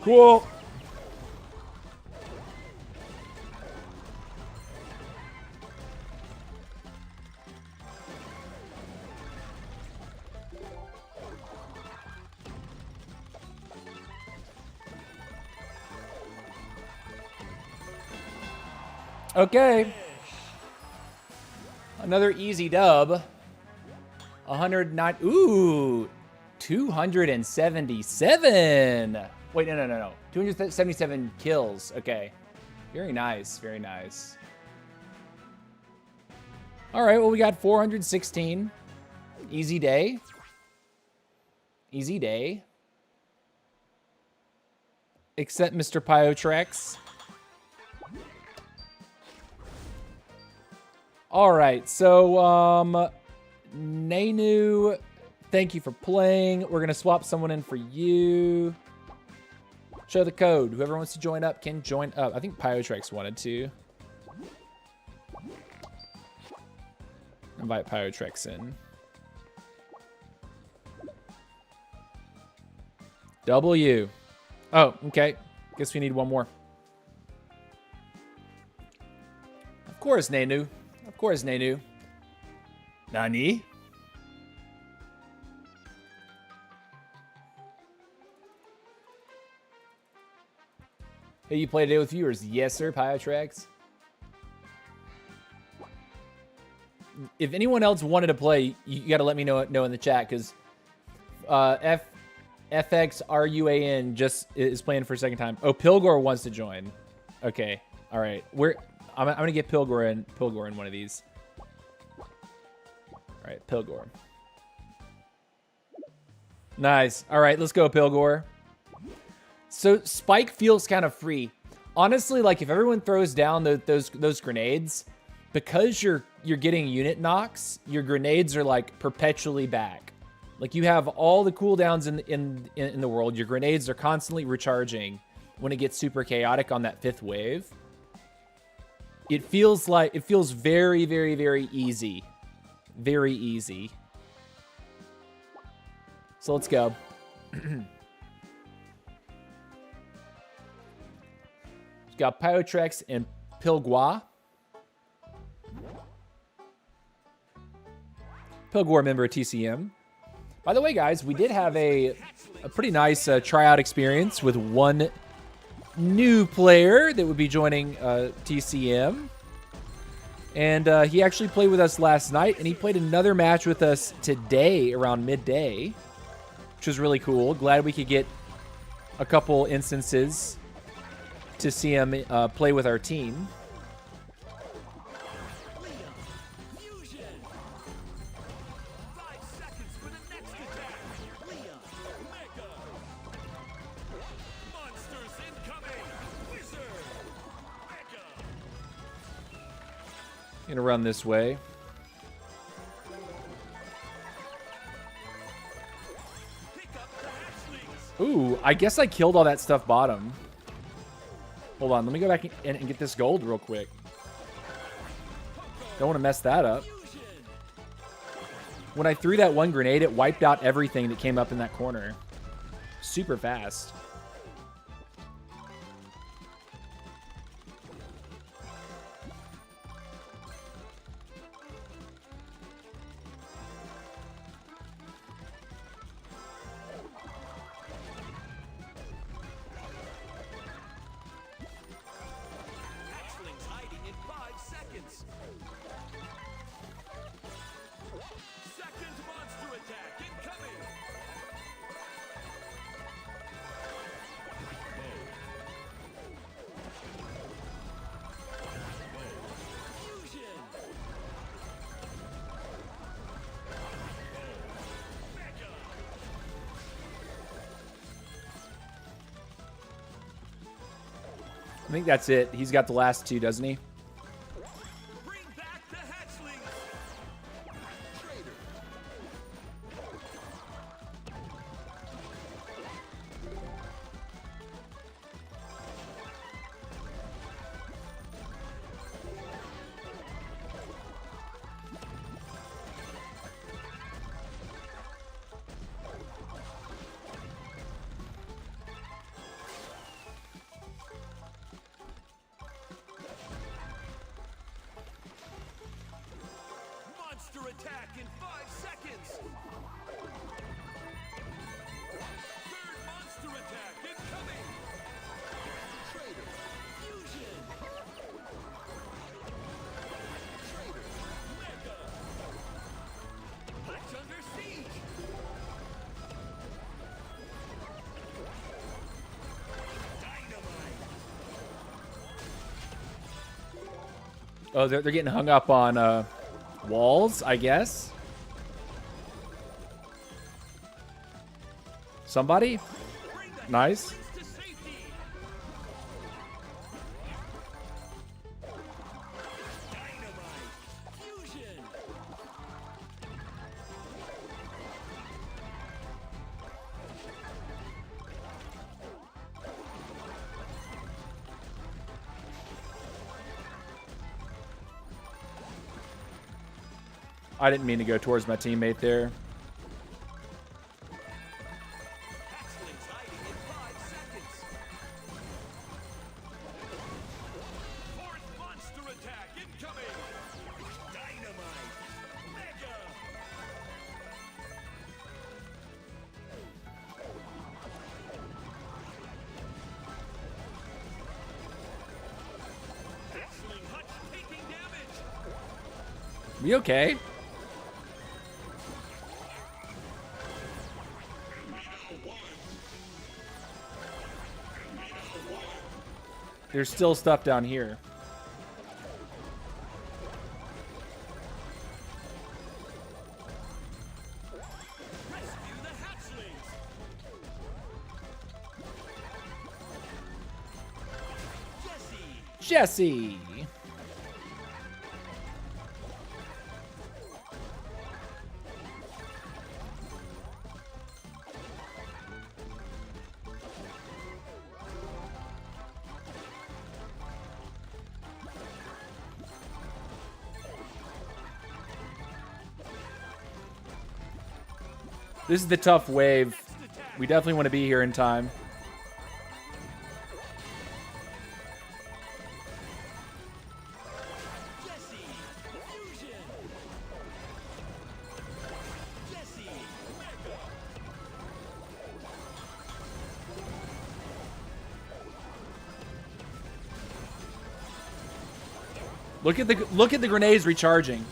Cool. Okay. Another easy dub. 109. Ooh, 277. Wait, no. 277 kills. Okay. Very nice. Very nice. All right. Well, we got 416. Easy day. Easy day. Except Mr. Pyotrex. All right, so Nanu, thank you for playing. We're gonna swap someone in for you. Show the code. Whoever wants to join up can join up. I think Pyotrex wanted to. Invite Pyotrex in. W. Oh, okay. Guess we need one more. Of course, Nanu. Of course, Nanu. Nani? Hey, you play today with viewers? Yes, sir, Pyotrex. If anyone else wanted to play, you got to let me know in the chat, because FXRUAN just is playing for a second time. Oh, Pilgor wants to join. Okay, all right. I'm gonna get Pilgor in one of these. All right, Pilgor. Nice. All right, let's go, Pilgor. So Spike feels kind of free. Honestly, like if everyone throws down those grenades, because you're getting unit knocks, your grenades are like perpetually back. Like you have all the cooldowns in the world. Your grenades are constantly recharging when it gets super chaotic on that 5th wave. It feels very, very, very easy. Very easy. So let's go. We've got Pyotrex and Pilgor. Pilgor member of TCM. By the way, guys, we did have a pretty nice tryout experience with one new player that would be joining TCM. And he actually played with us last night, and he played another match with us today around midday, which was really cool. Glad we could get a couple instances to see him play with our team. Gonna run this way. Ooh, I guess I killed all that stuff bottom. Hold on, let me go back and get this gold real quick. Don't want to mess that up. When I threw that one grenade, it wiped out everything that came up in that corner. Super fast. I think that's it. He's got the last two, doesn't he? Bring back the hatchlings. Traitor. attack in 5 seconds. Third monster attack incoming. Trader. Fusion. Trader. Mega. Hatch under siege. Dynamite. Oh, they're getting hung up on walls, I guess. Somebody? Bring the Nice. Hatchlings to safety. Dynamite. Fusion. I didn't mean to go towards my teammate there. Hatchlings hiding in 5 seconds. Fourth monster attack incoming. Dynamite. Mega. Hatchling Hutch taking damage. We okay? There's still stuff down here. Rescue the Hatchlings. Jesse. Jesse! This is the tough wave. Next attack. We definitely want to be here in time. Jesse. Fusion. Jesse. Mega. Look at the grenades recharging.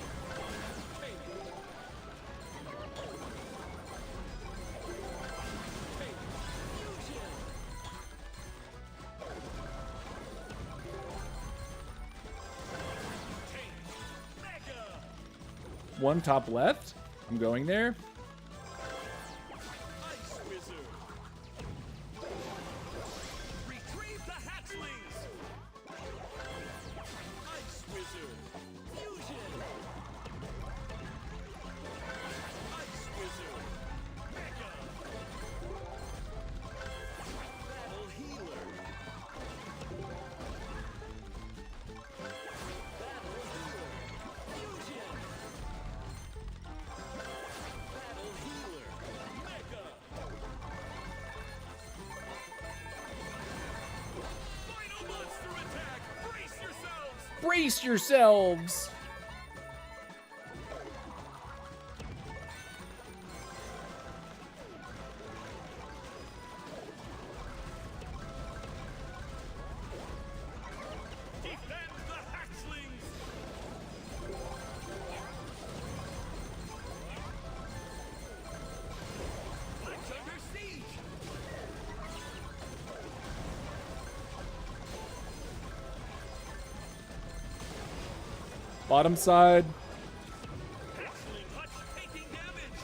One top left. I'm going there. Ice Wizard. Retrieve the Hatchlings. Ice Wizard. Fusion. Ice Wizard. Mega. Battle Healer. Battle Healer. Fusion. Battle Healer. Mega. Final monster attack. Brace yourselves. Brace yourselves. Defend the Hatchlings. Hatch under siege. Bottom side. Hatchling Hutch taking damage.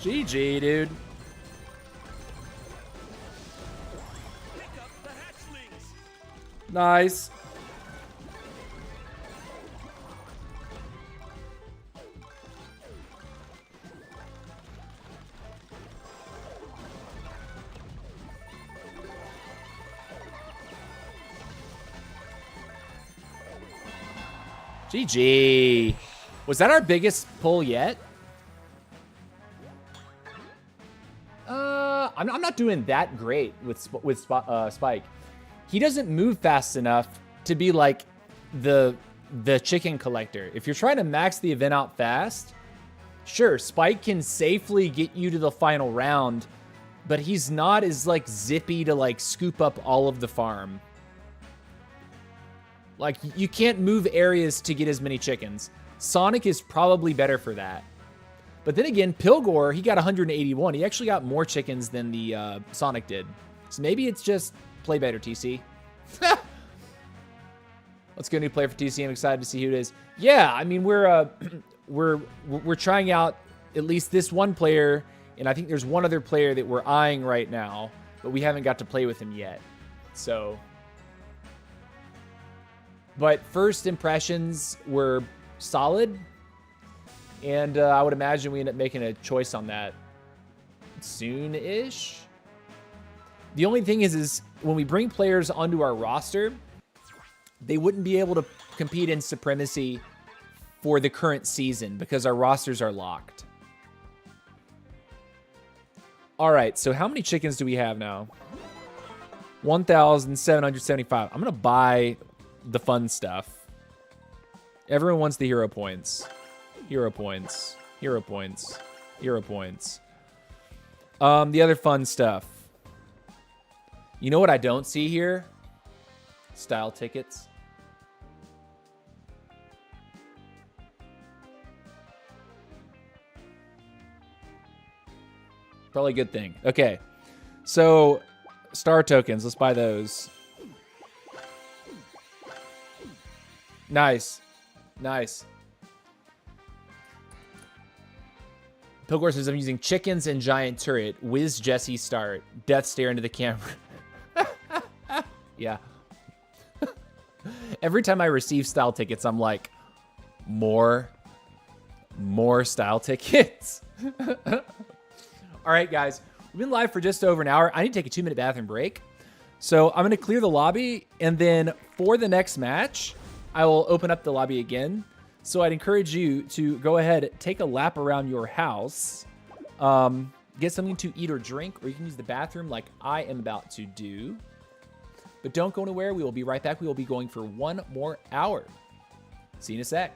GG, dude. Pick up the Hatchlings. Nice. GG. Was that our biggest pull yet? I'm not doing that great with Spike. He doesn't move fast enough to be like the chicken collector. If you're trying to max the event out fast, sure, Spike can safely get you to the final round, but he's not as like zippy to like scoop up all of the farm. Like, you can't move areas to get as many chickens. Sonic is probably better for that. But then again, Pilgor, he got 181. He actually got more chickens than the Sonic did. So maybe it's just play better, TC. Let's get a new player for TC. I'm excited to see who it is. Yeah, I mean, we're trying out at least this one player, and I think there's one other player that we're eyeing right now, but we haven't got to play with him yet. So, but first impressions were solid, and I would imagine we end up making a choice on that soon-ish. The only thing is when we bring players onto our roster, they wouldn't be able to compete in Supremacy for the current season because our rosters are locked. All right, so how many chickens do we have now? 1,775. I'm going to buy the fun stuff. Everyone wants the hero points. Hero points. Hero points. Hero points. The other fun stuff. You know what I don't see here? Style tickets. Probably a good thing. Okay. So, star tokens. Let's buy those. Nice. Nice. Pilgor says, I'm using chickens and giant turret. Whiz Jesse start. Death stare into the camera. Yeah. Every time I receive style tickets, I'm like, more style tickets. All right, guys. We've been live for just over an hour. I need to take a 2-minute bathroom break. So I'm going to clear the lobby, and then for the next match, I will open up the lobby again. So I'd encourage you to go ahead, take a lap around your house, get something to eat or drink, or you can use the bathroom like I am about to do. But don't go anywhere. We will be right back. We will be going for 1 more hour. See you in a sec.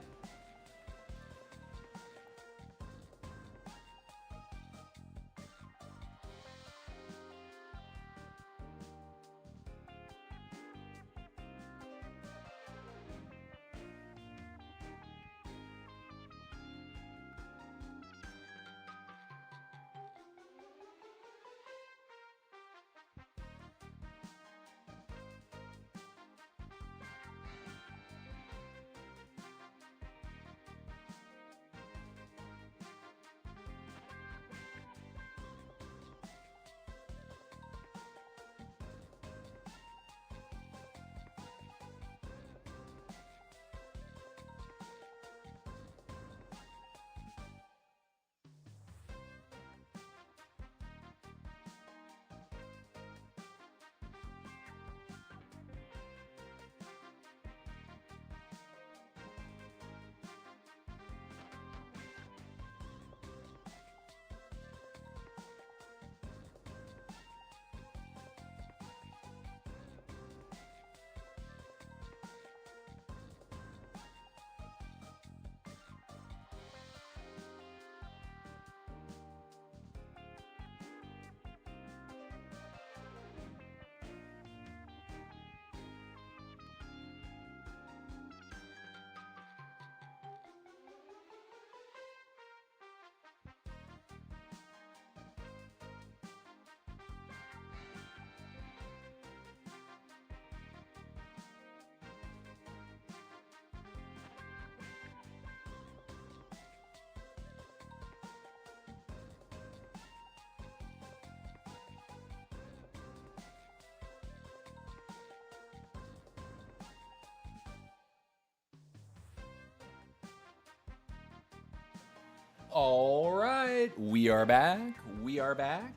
All right, we are back. We are back.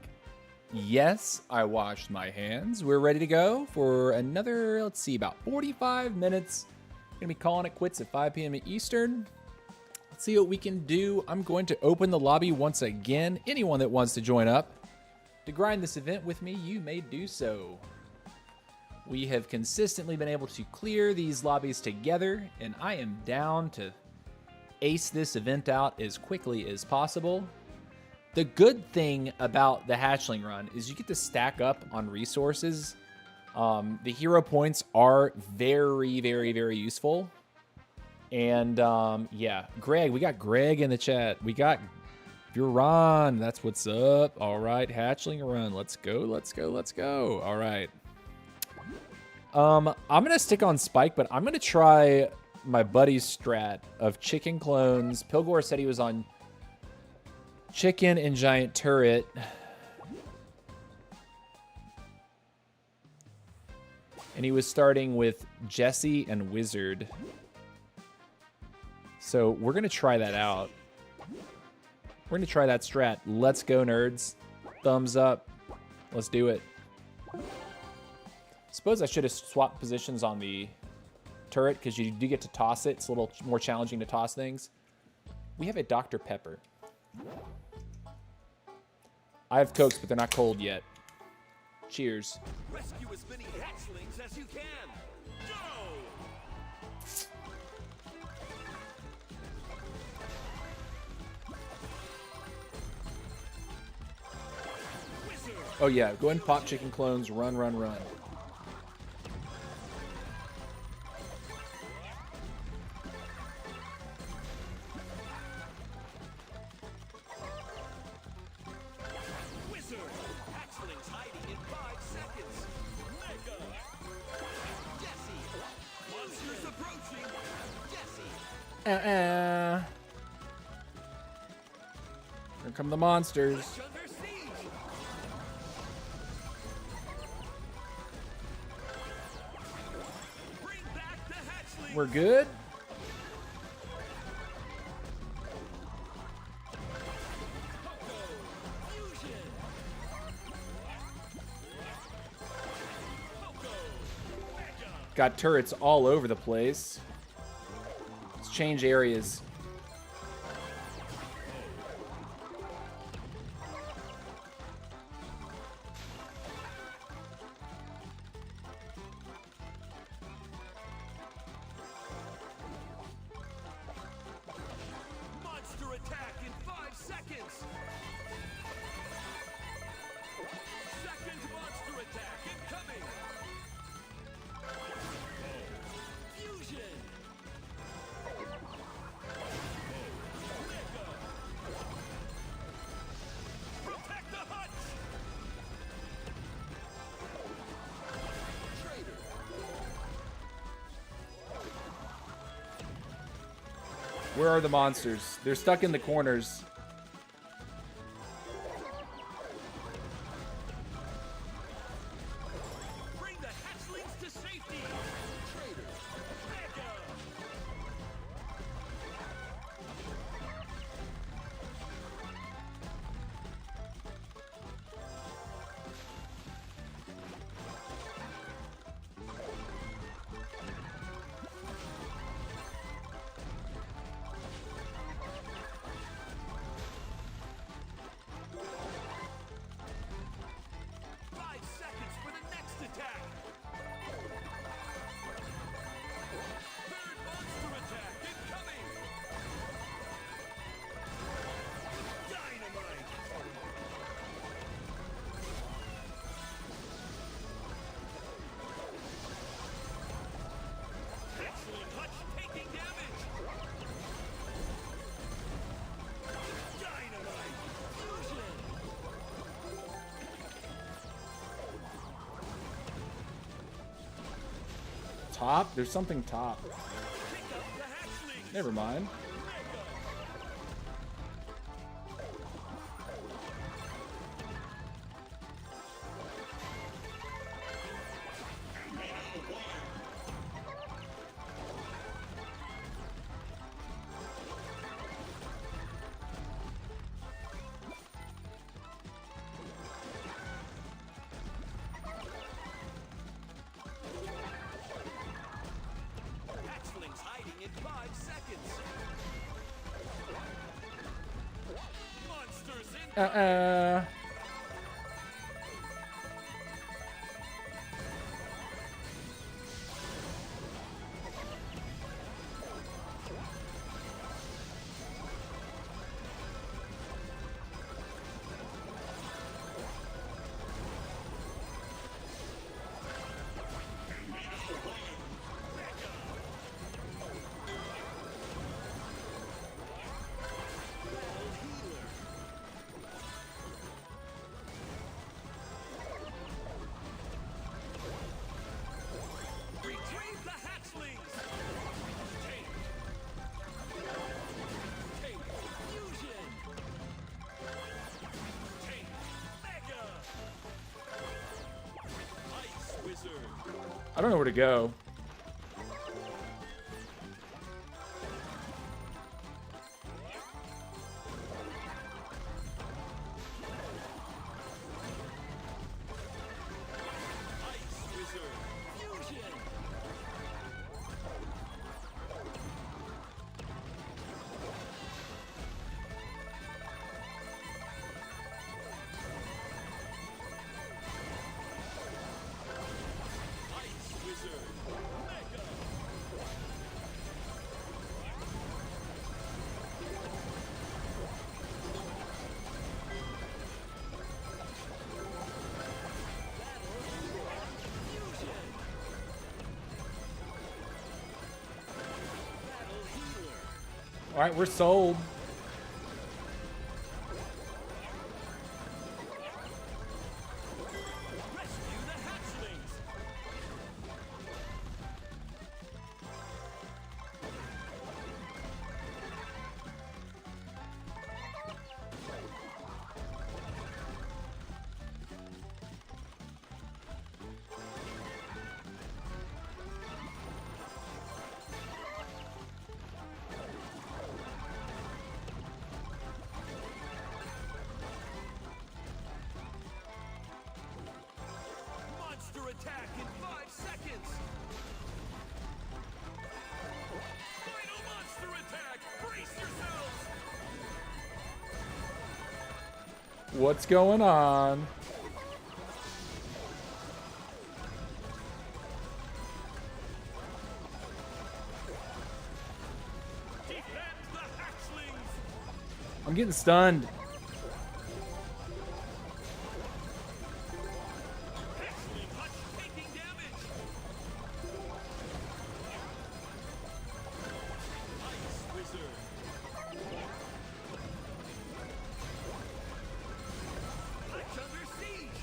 Yes, I washed my hands. We're ready to go for another, let's see, about 45 minutes. Gonna be calling it quits at 5 p.m. Eastern. Let's see what we can do. I'm going to open the lobby once again. Anyone that wants to join up, To grind this event with me, you may do so. We have consistently been able to clear these lobbies together, and I am down to ace this event out as quickly as possible. The good thing about the Hatchling run is you get to stack up on resources. The hero points are very, very, very useful. And yeah, Greg, we got Greg in the chat. We got Buran. That's what's up. All right, Hatchling run. Let's go, let's go, let's go. All right. I'm going to stick on Spike, but I'm going to try my buddy's strat of chicken clones. Pilgor said he was on chicken and giant turret. And he was starting with Jesse and Wizard. So we're going to try that out. We're going to try that strat. Let's go, nerds. Thumbs up. Let's do it. Suppose I should have swapped positions on the turret because you do get to toss it. It's a little more challenging to toss things. We have a Dr. Pepper. I have Cokes, but they're not cold yet. Cheers. Rescue as many hatchlings as you can. Go! Wizard. Oh yeah, go ahead and pop chicken clones. Run, run, run. Wizard. Hatchlings hiding in 5 seconds. Mega. Jesse. Monsters approaching. Jesse. Here come the monsters. Under siege. Bring back the hatchling. We're good. Fusion. Got turrets all over the place. Let's change areas. Monster attack in 5 seconds. Second monster attack incoming. Fusion. Mega. Protect the hut. Traitor. Where are the monsters? They're stuck in the corners. Bring the hatchlings to safety. Traitor. Mega. Five seconds for the next attack. Third monster attack incoming. Dynamite. Hatchling Hutch taking damage. Dynamite. Fusion. Top? There's something top. Pick up the hatchlings. Never mind. Hatchlings hiding in 5 seconds. Monsters in. I don't know where to go. All right, we're sold. Rescue the hatchlings. Monster attack in 5 seconds. Final monster attack. Brace yourselves. What's going on? Defend the hatchlings. I'm getting stunned. Hatchling hutch taking damage. Ice wizard. Hutch under siege.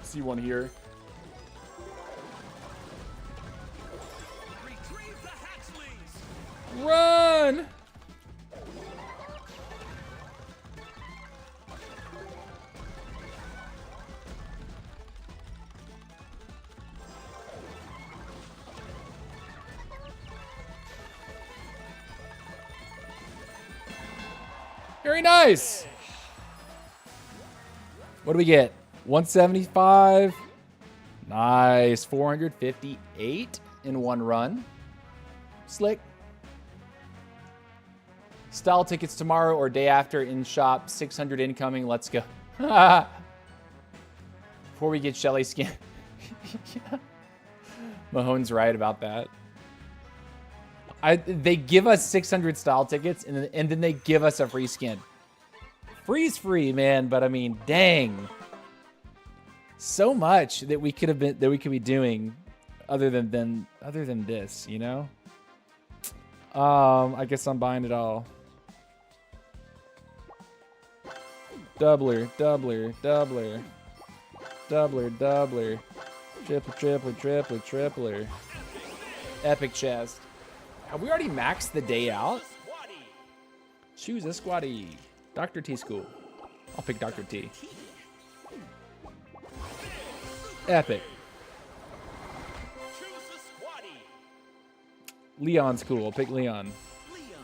See one here. Retrieve the hatchlings. Run! Very nice. What do we get? 175. Nice. 458 in one run. Slick. Style tickets tomorrow or day after in shop. 600 incoming. Let's go. Before we get Shelly skin. Mahone's right about that. They give us 600 style tickets and then they give us a free skin. Free's free, man, but I mean, dang. So much that we could be doing other than this, you know? I guess I'm buying it all. Doubler, doubler, doubler. Doubler, doubler. Tripler. Epic chest. Have we already maxed the day out? Choose a squatty. Dr. T school. I'll pick Dr. T. Epic. Choose a squatty. Leon's cool. I'll pick Leon. Leon.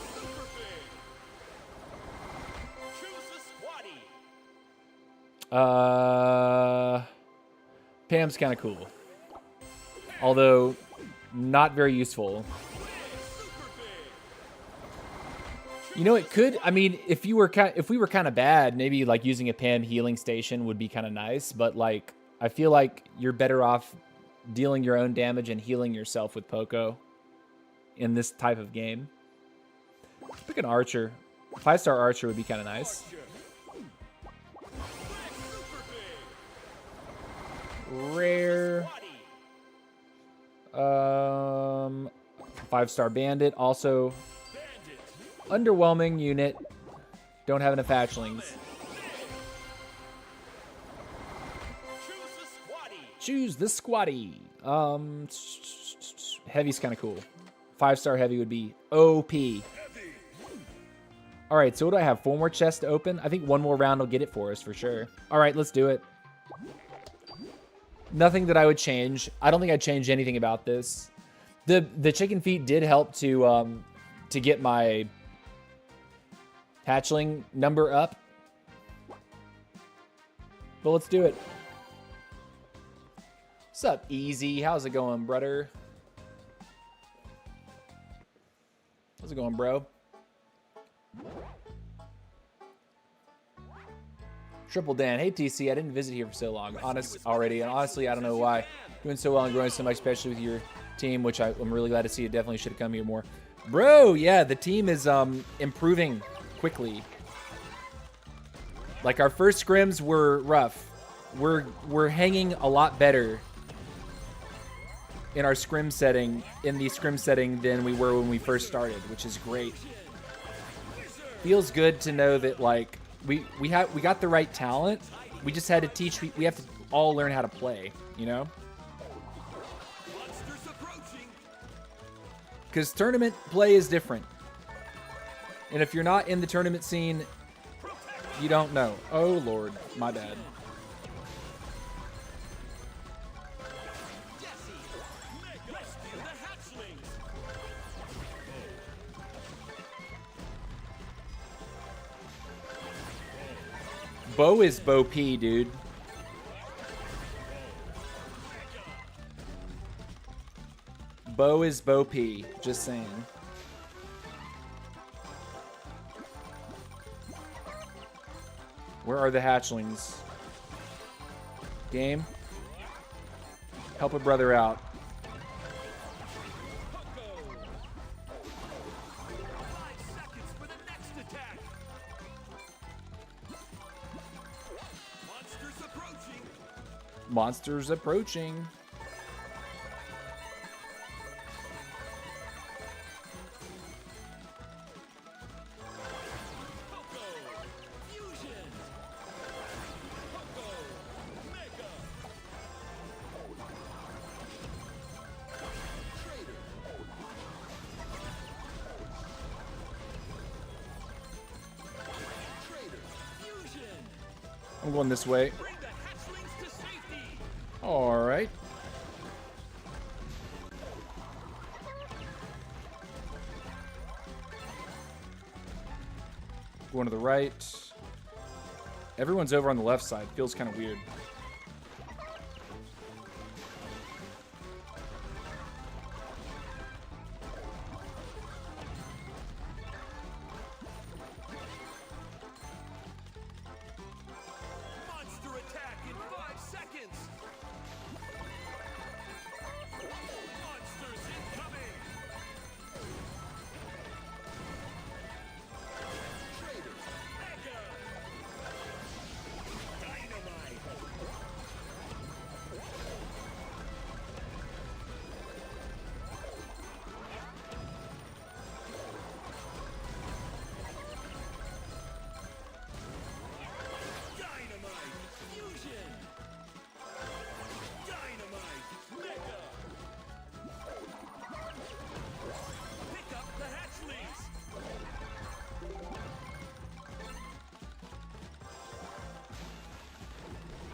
Super big. Choose a squatty. Pam's kind of cool. Although not very useful. You know, it could. I mean, if we were kind of bad, maybe like using a Pam healing station would be kind of nice. But like, I feel like you're better off dealing your own damage and healing yourself with Poco in this type of game. Pick an archer. 5-star archer would be kind of nice. Rare. 5-star bandit. Also underwhelming unit. Don't have enough hatchlings. Choose the squatty. Heavy's kind of cool. 5-star heavy would be OP. All right, so what do I have? 4 more chests to open? I think one more round will get it for us for sure. All right, let's do it. Nothing that I would change. I don't think I'd change anything about this. The chicken feet did help to get my hatchling number up. But let's do it. What's up, Easy? How's it going, brother? How's it going, bro? Triple Dan. Hey, TC. I didn't visit here for so long. Honestly, I don't know why. Doing so well and growing so much, especially with your team, which I'm really glad to see. It definitely should have come here more. Bro, yeah, the team is improving quickly. Like, our first scrims were rough. We're hanging a lot better in our scrim setting, than we were when we first started, which is great. Feels good to know that, like, we got the right talent. We just had to teach. We have to all learn how to play, you know? Because tournament play is different. And if you're not in the tournament scene, you don't know. Oh, Lord. My bad. Bo is Bo P, dude. Bo is Bo P. Just saying. Where are the hatchlings? Game? Help a brother out. Monsters approaching. I'm going this way. All right. Going to the right. Everyone's over on the left side. Feels kind of weird.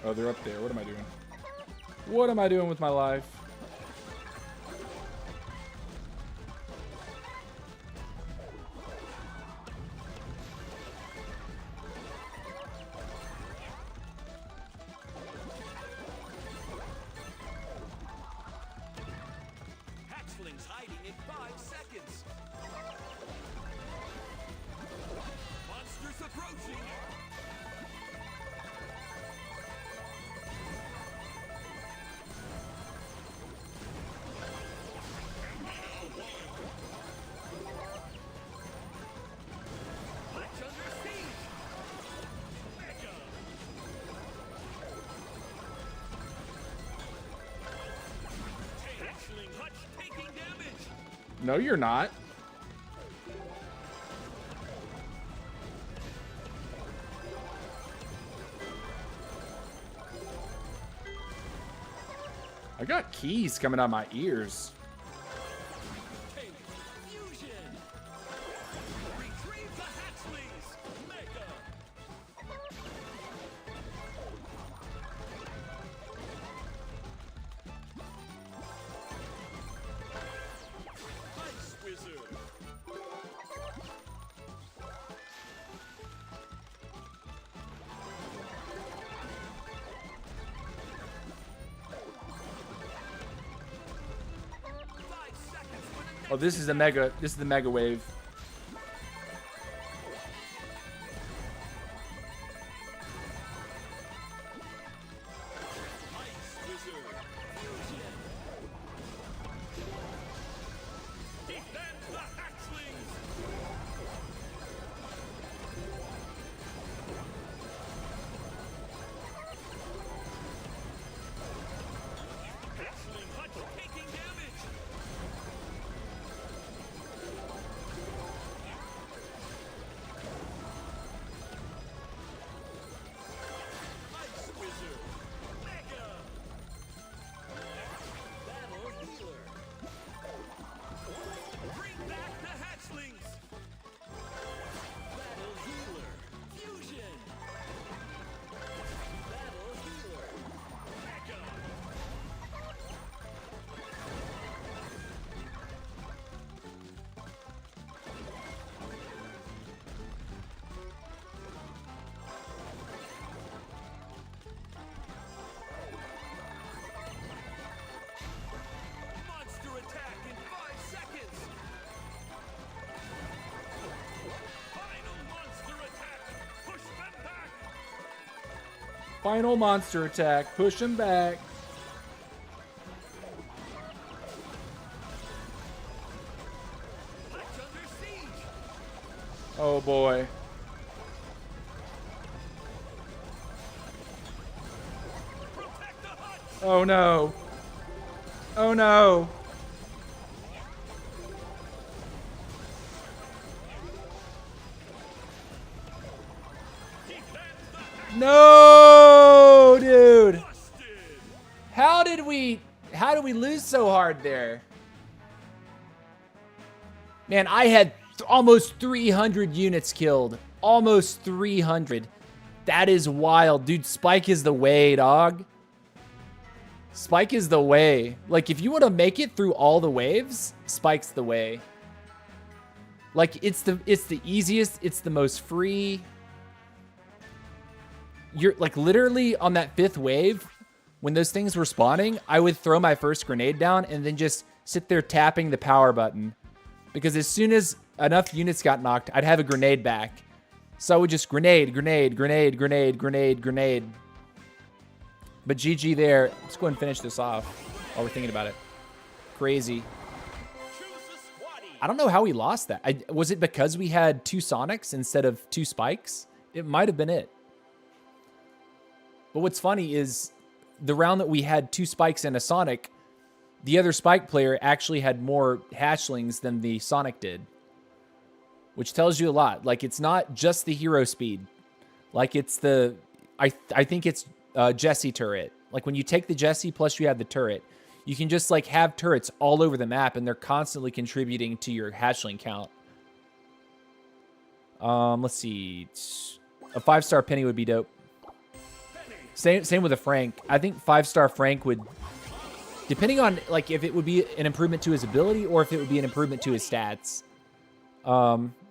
Oh, they're up there. What am I doing? What am I doing with my life? Hatchlings hiding in 5 seconds. Monsters approaching. No, you're not. I got keys coming out of my ears. Oh, this is the mega wave. Ice Wizard. Fusion. Defend the Hatchlings. Hatchling Hutch taking damage. Ice Wizard. Mega. Battle Healer. Bring back the Hatchlings. Battle Healer. Fusion. Battle Healer. Mega. Monster attack in 5 seconds. Final monster attack. Push them back. Final monster attack. Push him back. Hutch under siege. Oh boy. Protect the Hutch. Oh no. Oh no. Defend the Hatch. No, dude. Busted. How did we lose so hard there? Man, I had almost 300 units killed. Almost 300. That is wild. Dude, Spike is the way, dog. Spike is the way. Like, if you want to make it through all the waves, Spike's the way. Like, it's the easiest. It's the most free. You're, like, literally on that 5th wave, when those things were spawning, I would throw my first grenade down and then just sit there tapping the power button. Because as soon as enough units got knocked, I'd have a grenade back. So I would just grenade, grenade, grenade, grenade, grenade, grenade. But GG there. Let's go ahead and finish this off while we're thinking about it. Crazy. Choose a squatty. I don't know how we lost that. Was it because we had 2 Sonics instead of 2 Spikes? It might have been it. But what's funny is the round that we had 2 Spikes and a Sonic, the other Spike player actually had more Hatchlings than the Sonic did. Which tells you a lot. Like, it's not just the hero speed. Like, it's the... I think it's Jesse turret. Like, when you take the Jesse plus you have the turret, you can just, like, have turrets all over the map, and they're constantly contributing to your Hatchling count. Let's see. A 5-star Penny would be dope. Same with a Frank. I think 5-star Frank would... Depending on, like, if it would be an improvement to his ability or if it would be an improvement to his stats.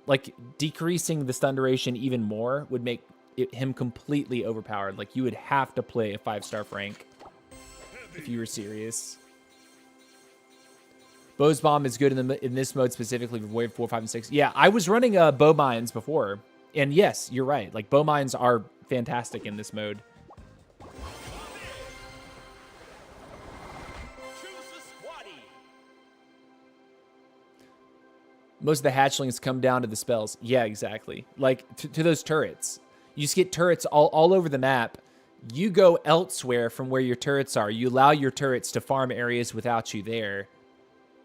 Like, decreasing the stun duration even more would make him completely overpowered. Like, you would have to play a 5-star Frank if you were serious. Bow's Bomb is good in this mode specifically for Wave 4, 5, and 6. Yeah, I was running Bow Mines before. And yes, you're right. Like, Bow Mines are fantastic in this mode. Most of the hatchlings come down to the spells. Yeah, exactly. Like, to those turrets. You just get turrets all over the map. You go elsewhere from where your turrets are. You allow your turrets to farm areas without you there.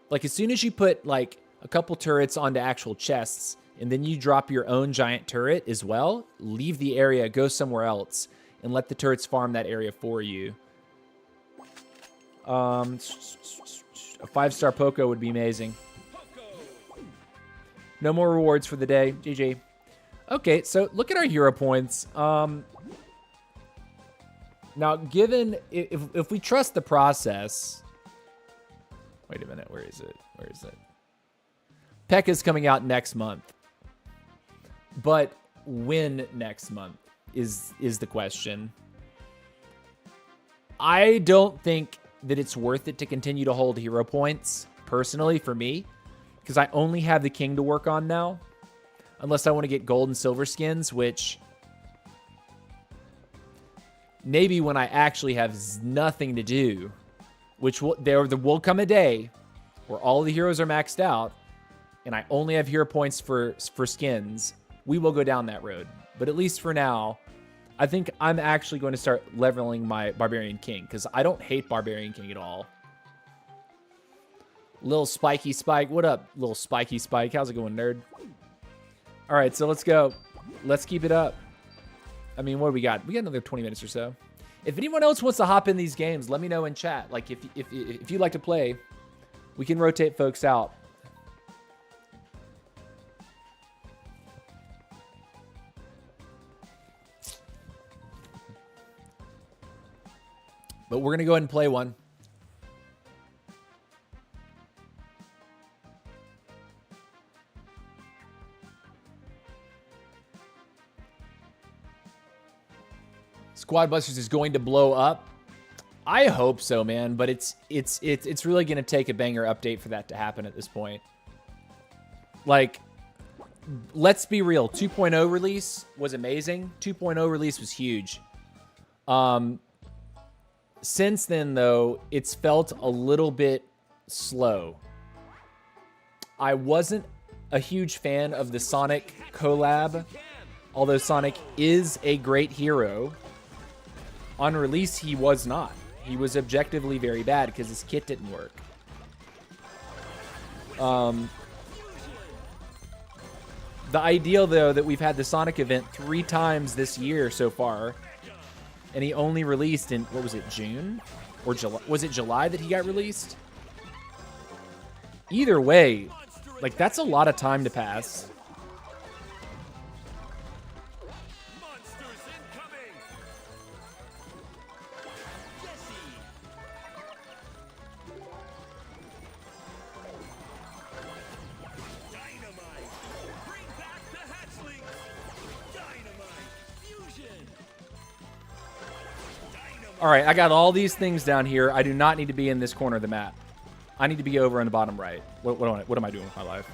Like, as soon as you put, like, a couple turrets onto actual chests, and then you drop your own giant turret as well, leave the area, go somewhere else, and let the turrets farm that area for you. A 5-star Poco would be amazing. No more rewards for the day. GG. Okay, so look at our hero points. Now, given... If we trust the process... Wait a minute. Where is it? Where is it? P.E.K.K.A.'s coming out next month. But when next month is the question. I don't think that it's worth it to continue to hold hero points, personally, for me. because I only have the king to work on now. Unless I want to get gold and silver skins, which maybe when I actually have nothing to do, which there will come a day where all the heroes are maxed out and I only have hero points for skins, we will go down that road. But at least for now, I think I'm actually going to start leveling my Barbarian King because I don't hate Barbarian King at all. Little Spiky Spike. What up, little Spiky Spike? How's it going, nerd? All right, so let's go. Let's keep it up. I mean, what do we got? We got another 20 minutes or so. If anyone else wants to hop in these games, let me know in chat. Like, if you like to play, we can rotate folks out. But we're going to go ahead and play one. Squad Busters is going to blow up. I hope so, man, but it's really going to take a banger update for that to happen at this point. Like, let's be real. 2.0 release was amazing. 2.0 release was huge. Since then, though, it's felt a little bit slow. I wasn't a huge fan of the Sonic collab, although Sonic is a great hero. On release, he was not. He was objectively very bad because his kit didn't work. The ideal, though, that we've had the Sonic event 3 times this year so far, and he only released in, what was it, June? Or July? Was it July that he got released? Either way, like, that's a lot of time to pass. All right, I got all these things down here. I do not need to be in this corner of the map. I need to be over on the bottom right. What am I doing with my life?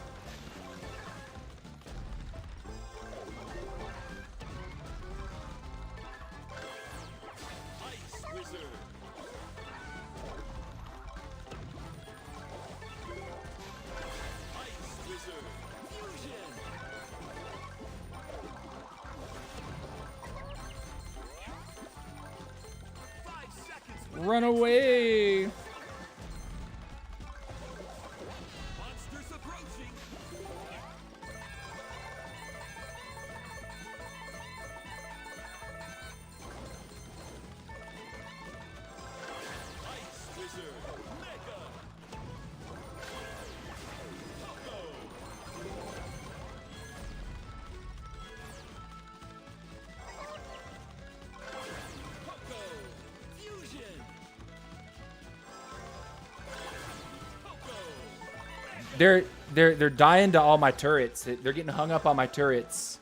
Run away! Monsters approaching. Ice Wizard, Mega. Poco. Fusion. They're dying to all my turrets. They're getting hung up on my turrets.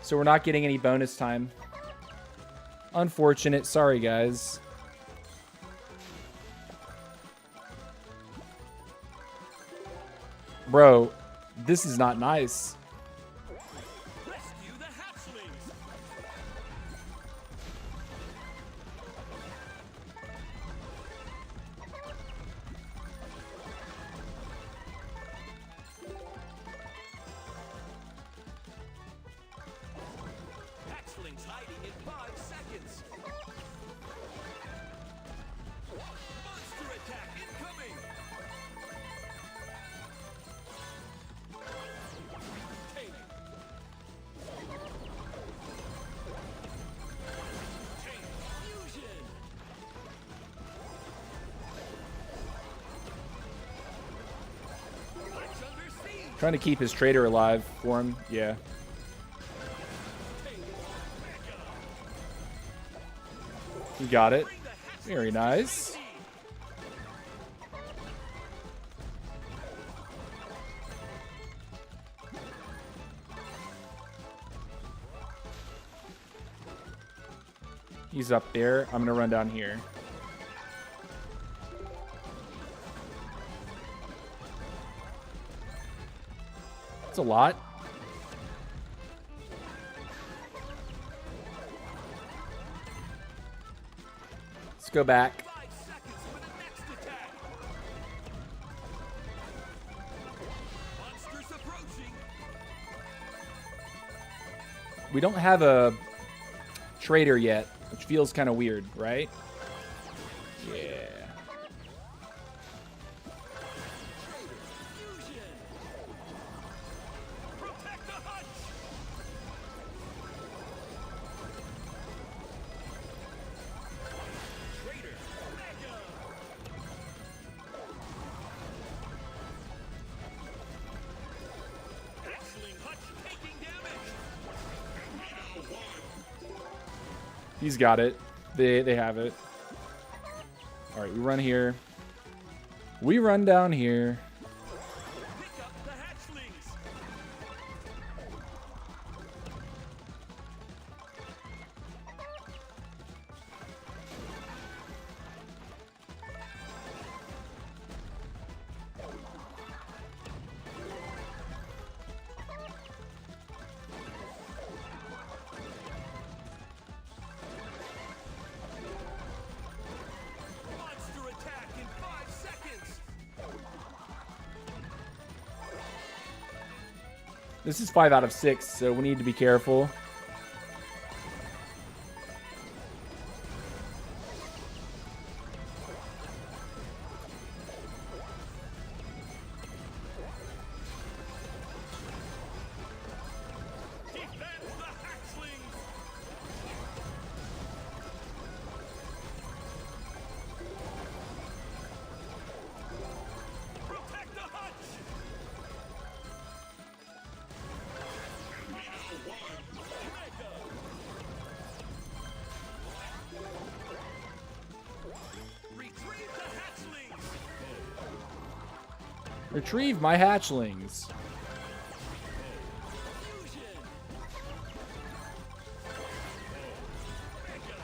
So we're not getting any bonus time. Unfortunate. Sorry, guys. Bro, this is not nice. Rescue the hatchlings. Hatchlings hiding in 5 seconds. Monster attack incoming. Take. Take. Fusion. Lights under siege. Trying to keep his trader alive for him. Yeah. You got it. Very nice. He's up there. I'm going to run down here. That's a lot. Let's go back. 5 seconds for the next attack. Monsters approaching. We don't have a trader yet, which feels kind of weird, right? Yeah. Fusion. Protect the hutch. Traitor. Mega. Hatchling hutch taking damage. He's got it. They have it. All right, we run here. We run down here. Pick up the hatchlings. Monster attack in 5 seconds. This is 5 out of 6, so we need to be careful. Defend the hatchlings. Protect the hutch. Mega. Retrieve the hatchlings. Retrieve my hatchlings. Fusion. Mega.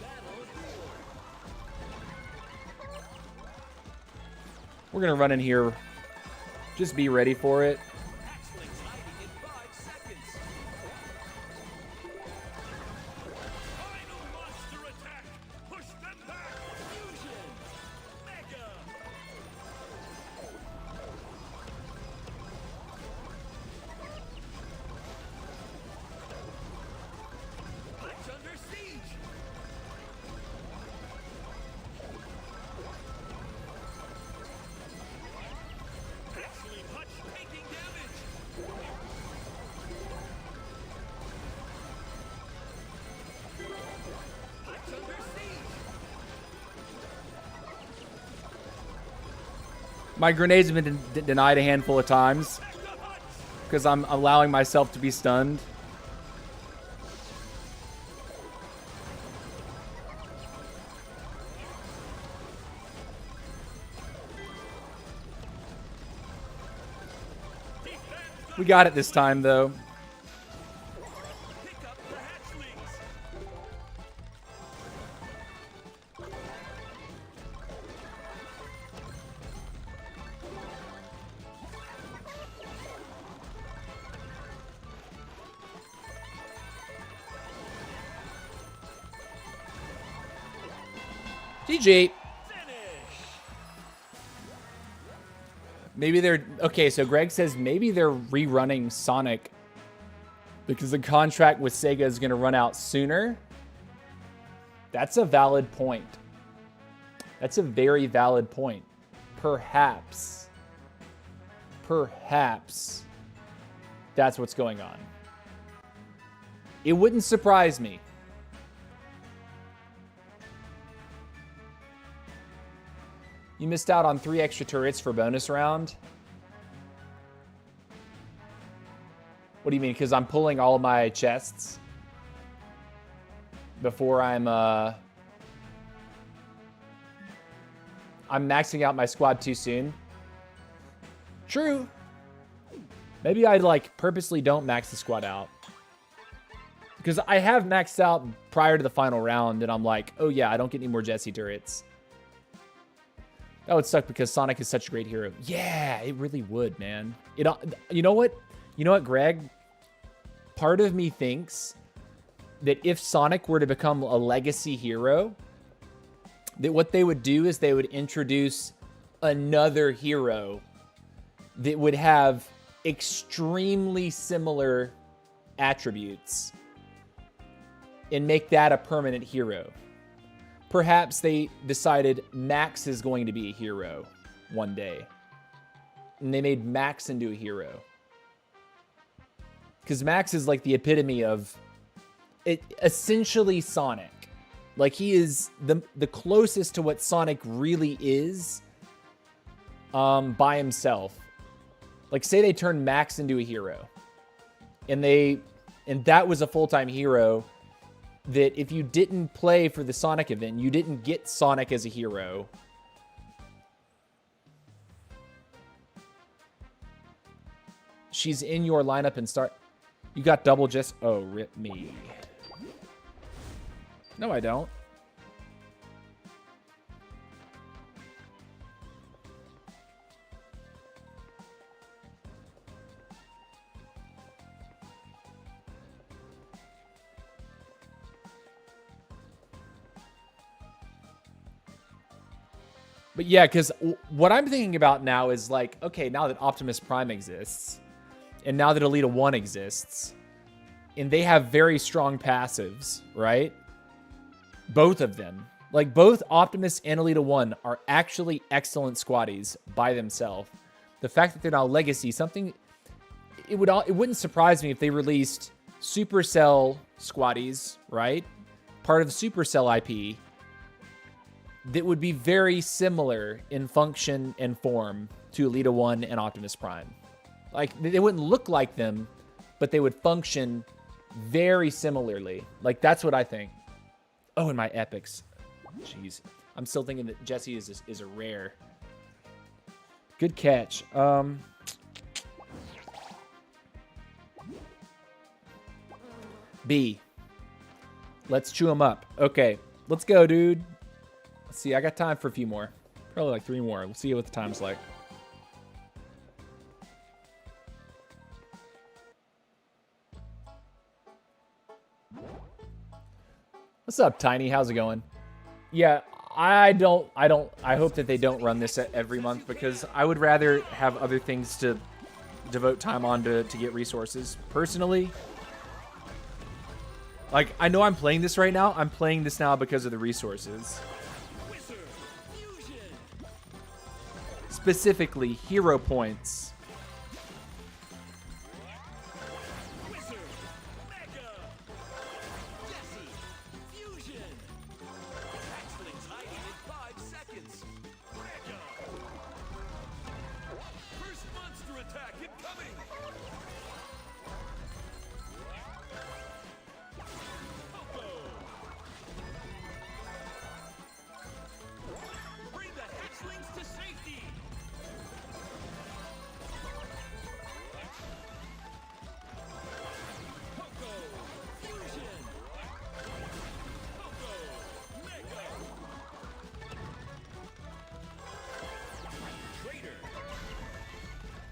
Battle duel. We're gonna run in here. Just be ready for it. Hatchlings hiding in 5 seconds. Final monster attack. Push them back. Fusion. Mega. Hutch under siege. Hatchling hutch taking damage. Hutch under siege. My grenades have been denied a handful of times Back the hutch. because I'm allowing myself to be stunned. Defend the We got it this time, though. pick up the hatchlings. GG. Finish. Maybe they're okay. So Greg says maybe they're rerunning Sonic because the contract with Sega is going to run out sooner. That's a valid point. That's a very valid point. Perhaps that's what's going on. It wouldn't surprise me. You missed out on 3 extra turrets for bonus round. What do you mean? Because I'm pulling all my chests before I'm maxing out my squad too soon. True. Maybe I like purposely don't max the squad out Because I have maxed out prior to the final round, and I'm like, oh yeah, I don't get any more Jesse turrets. That would suck because Sonic is such a great hero. Yeah, it really would, man. You know what? You know what, Greg? Part of me thinks that if Sonic were to become a legacy hero, that what they would do is they would introduce another hero that would have extremely similar attributes and make that a permanent hero. Perhaps they decided Max is going to be a hero one day, and they made Max into a hero. Because Max is like the epitome of it, essentially Sonic. Like, he is the closest to what Sonic really is by himself. Like, say they turned Max into a hero, and that was a full-time hero, that if you didn't play for the Sonic event, you didn't get Sonic as a hero. She's in your lineup and start. You got double just. Oh, rip me. No, I don't. But yeah, because what I'm thinking about now is like, okay, now that Optimus Prime exists, and now that Elita 1 exists, and they have very strong passives, right? Both of them. Like, both Optimus and Elita 1 are actually excellent squaddies by themselves. The fact that they're now Legacy, it wouldn't surprise me if they released Supercell squaddies, right? Part of the Supercell IP, that would be very similar in function and form to Elita 1 and Optimus Prime. Like, they wouldn't look like them, but they would function very similarly. Like, that's what I think. Oh, and my epics. Jeez. I'm still thinking that Jesse is a rare. Good catch. B. Let's chew them up. Okay, let's go, dude. Let's see, I got time for a few more. Probably like 3 more. We'll see what the time's like. What's up, Tiny? How's it going? Yeah, I hope that they don't run this every month, because I would rather have other things to devote time on to get resources. Personally, like, I know I'm playing this right now. I'm playing this now because of the resources. Specifically, hero points.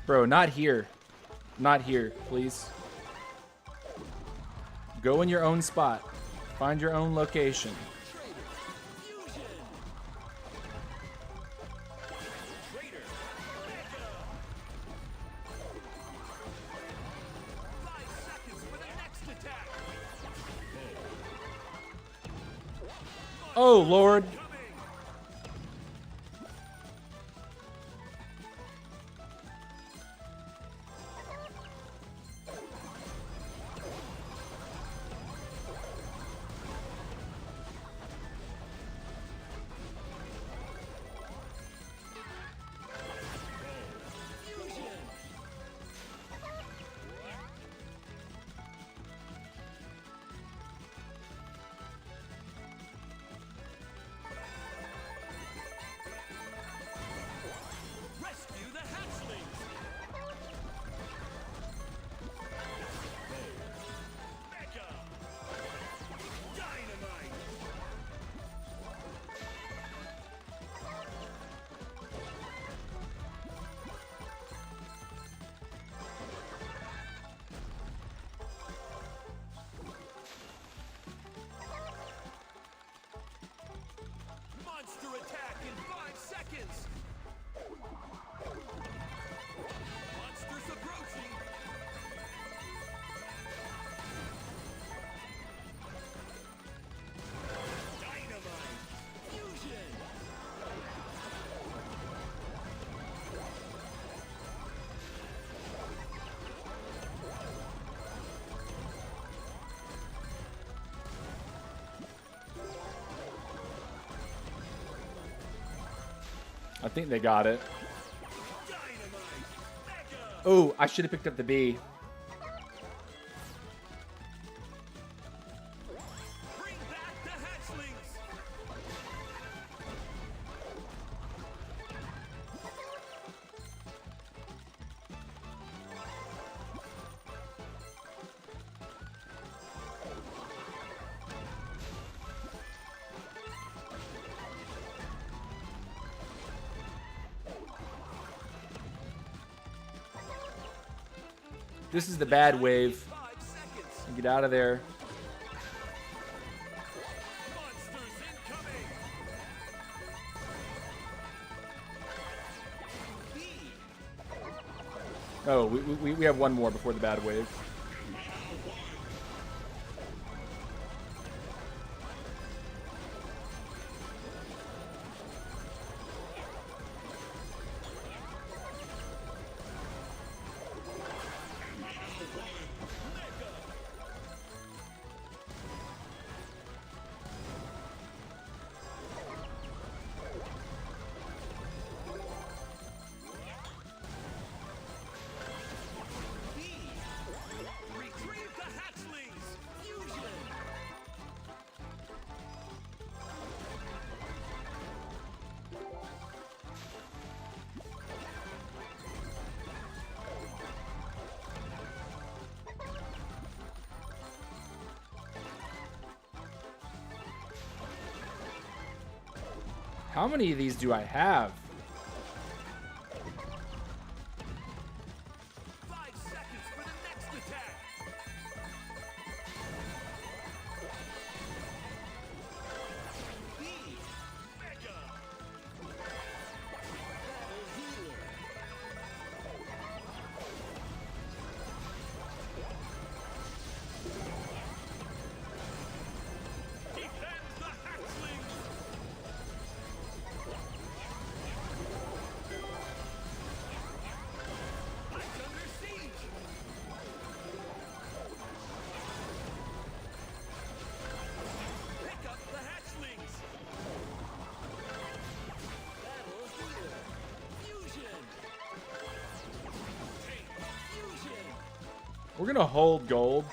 Bro, not here. Not here, please. Go in your own spot. Find your own location. Oh, Lord. I think they got it. Oh, I should have picked up the B. Bring back the hatchlings. This is the bad wave. 5 seconds. Get out of there. Monsters incoming. B. Oh, we have one more before the bad wave. B. Retrieve the hatchlings. Fusion. How many of these do I have? 5 seconds for the next attack. B. Mega. Battle healer. Defend the hatchlings. It's under siege. Pick up the hatchlings. Battle healer. Fusion. Take fusion. We're gonna hold gold.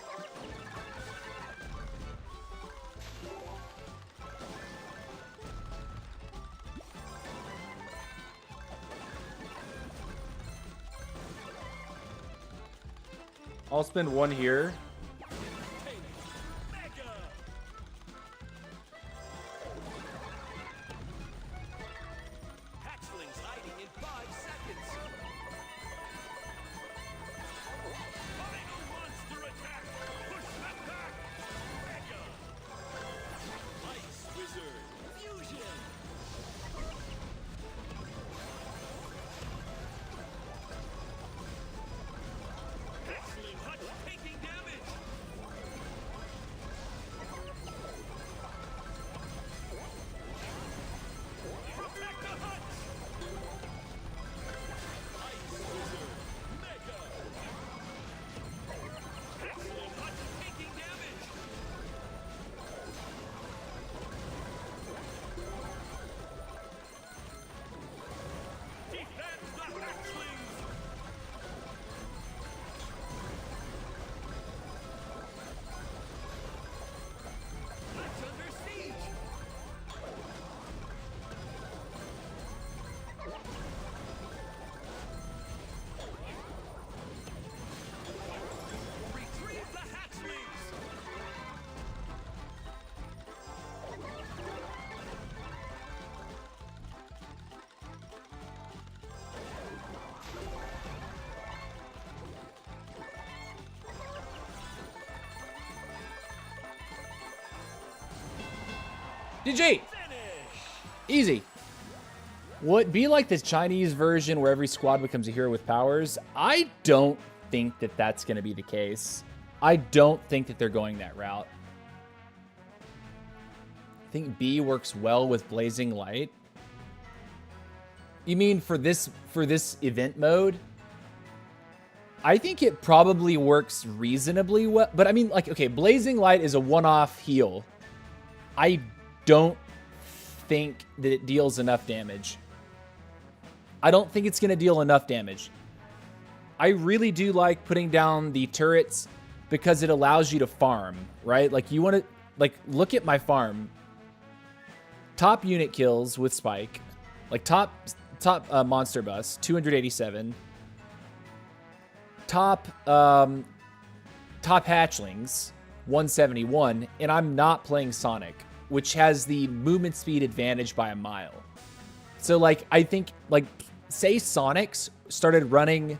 I'll spend one here. Take mega. Hatchlings hiding in 5 seconds. Final monster attack. Push them back. Mega. Ice wizard. Fusion. Hatchling hutch taking damage. Protect the hutch. Ice wizard. Mega. Hatchling hutch taking damage. Defend the hatchlings. It's under siege. Retrieve the hatchlings. GG. Finish. Easy. Would be like the Chinese version where every squad becomes a hero with powers? I don't think that that's going to be the case. I don't think that they're going that route. I think B works well with Blazing Light. You mean for this event mode? I think it probably works reasonably well, but I mean, like, okay, Blazing Light is a one-off heal. I don't think that it deals enough damage. I don't think it's going to deal enough damage. I really do like putting down the turrets because it allows you to farm, right? Like you want to, like, look at my farm. Top unit kills with Spike, like top monster bus, 287. Top hatchlings, 171, and I'm not playing Sonic, which has the movement speed advantage by a mile. So, like, I think, like, say Sonic's started running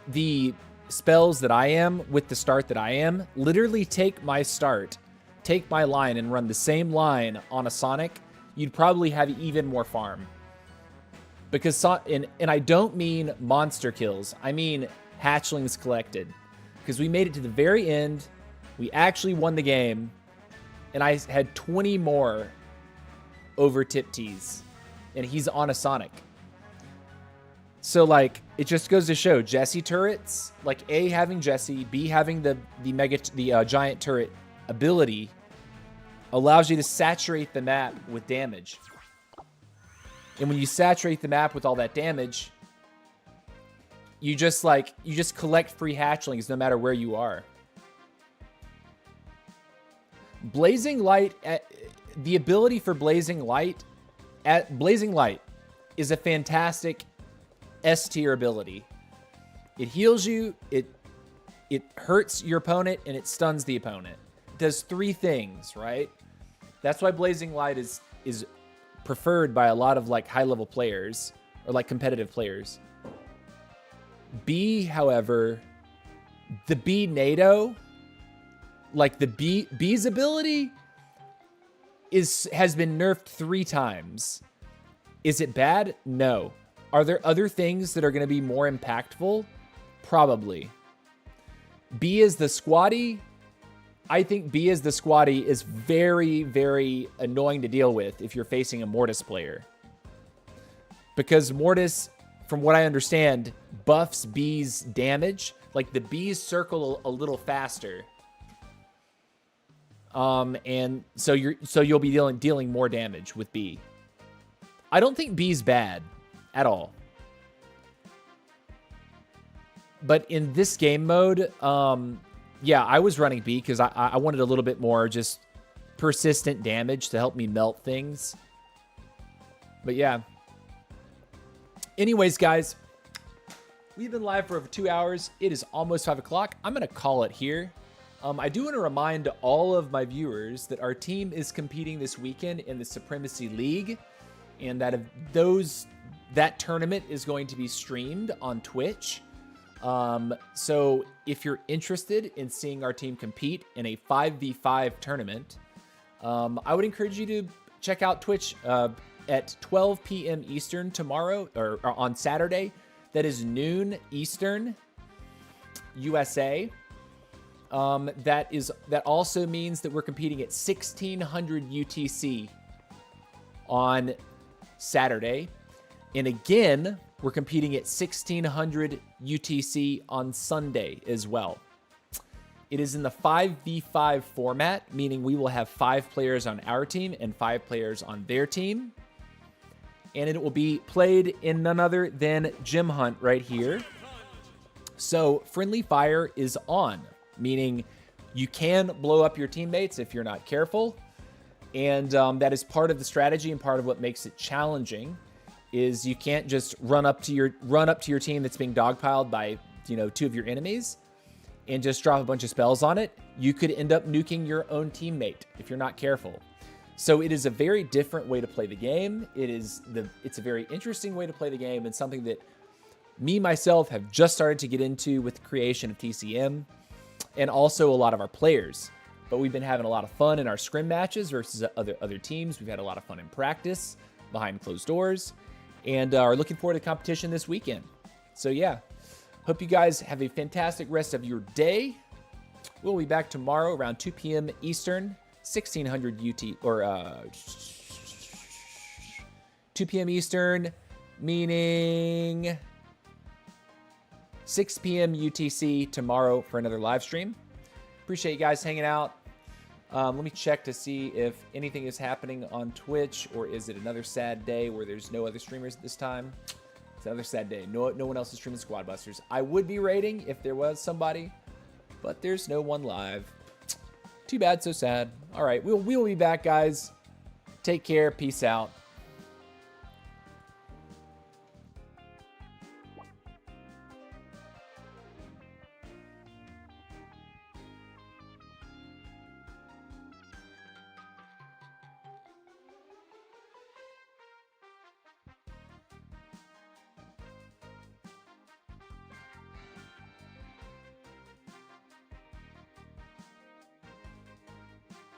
the spells that I am with the start that I am, literally take my start, take my line, and run the same line on a Sonic, you'd probably have even more farm. Because, and I don't mean monster kills, I mean hatchlings collected. Because we made it to the very end, we actually won the game, and I had 20 more over Tip T's. And he's on a Sonic. So, like, it just goes to show Jesse turrets, like A, having Jesse, B, having the giant turret ability allows you to saturate the map with damage. And when you saturate the map with all that damage, you just collect free hatchlings no matter where you are. Blazing Light, the ability for Blazing Light is a fantastic S tier ability. It heals you, it hurts your opponent, and it stuns the opponent. It does 3 things, right? That's why Blazing Light is preferred by a lot of like high-level players or like competitive players. B, however, the B NATO, like the B's ability has been nerfed 3 times. Is it bad? No. Are there other things that are going to be more impactful? Probably. B as the squatty. I think B as the squatty is very, very annoying to deal with if you're facing a Mortis player. Because Mortis, from what I understand, buffs B's damage. Like the B's circle a little faster. And so you'll be dealing more damage with B. I don't think B's bad at all. But in this game mode, yeah, I was running B because I wanted a little bit more just persistent damage to help me melt things. But yeah. Anyways, guys, we've been live for over 2 hours. It is almost 5 o'clock. I'm going to call it here. I do want to remind all of my viewers that our team is competing this weekend in the Supremacy League, and that that tournament is going to be streamed on Twitch. So if you're interested in seeing our team compete in a 5v5 tournament, I would encourage you to check out Twitch at 12 p.m. Eastern tomorrow, or on Saturday. That is noon Eastern, USA. That also means that we're competing at 1600 UTC on Saturday. And again, we're competing at 1600 UTC on Sunday as well. It is in the 5v5 format, meaning we will have 5 players on our team and 5 players on their team. And it will be played in none other than Gym Hunt right here. So friendly fire is on, meaning you can blow up your teammates if you're not careful. And that is part of the strategy and part of what makes it challenging. Is you can't just run up to your team that's being dogpiled by 2 of your enemies and just drop a bunch of spells on it. You could end up nuking your own teammate if you're not careful. So it is a very different way to play the game. It's a very interesting way to play the game, and something that me myself have just started to get into with the creation of TCM, and also a lot of our players. But we've been having a lot of fun in our scrim matches versus other teams. We've had a lot of fun in practice behind closed doors, and are looking forward to competition this weekend. So yeah, hope you guys have a fantastic rest of your day. We'll be back tomorrow around 2 p.m. Eastern, 1600 UT, or 2 p.m. Eastern, meaning 6 p.m. UTC tomorrow for another live stream. Appreciate you guys hanging out. Let me check to see if anything is happening on Twitch, or is it another sad day where there's no other streamers at this time? It's another sad day. No one else is streaming Squad Busters. I would be raiding if there was somebody, but there's no one live. Too bad, so sad. All right, we'll be back, guys. Take care. Peace out.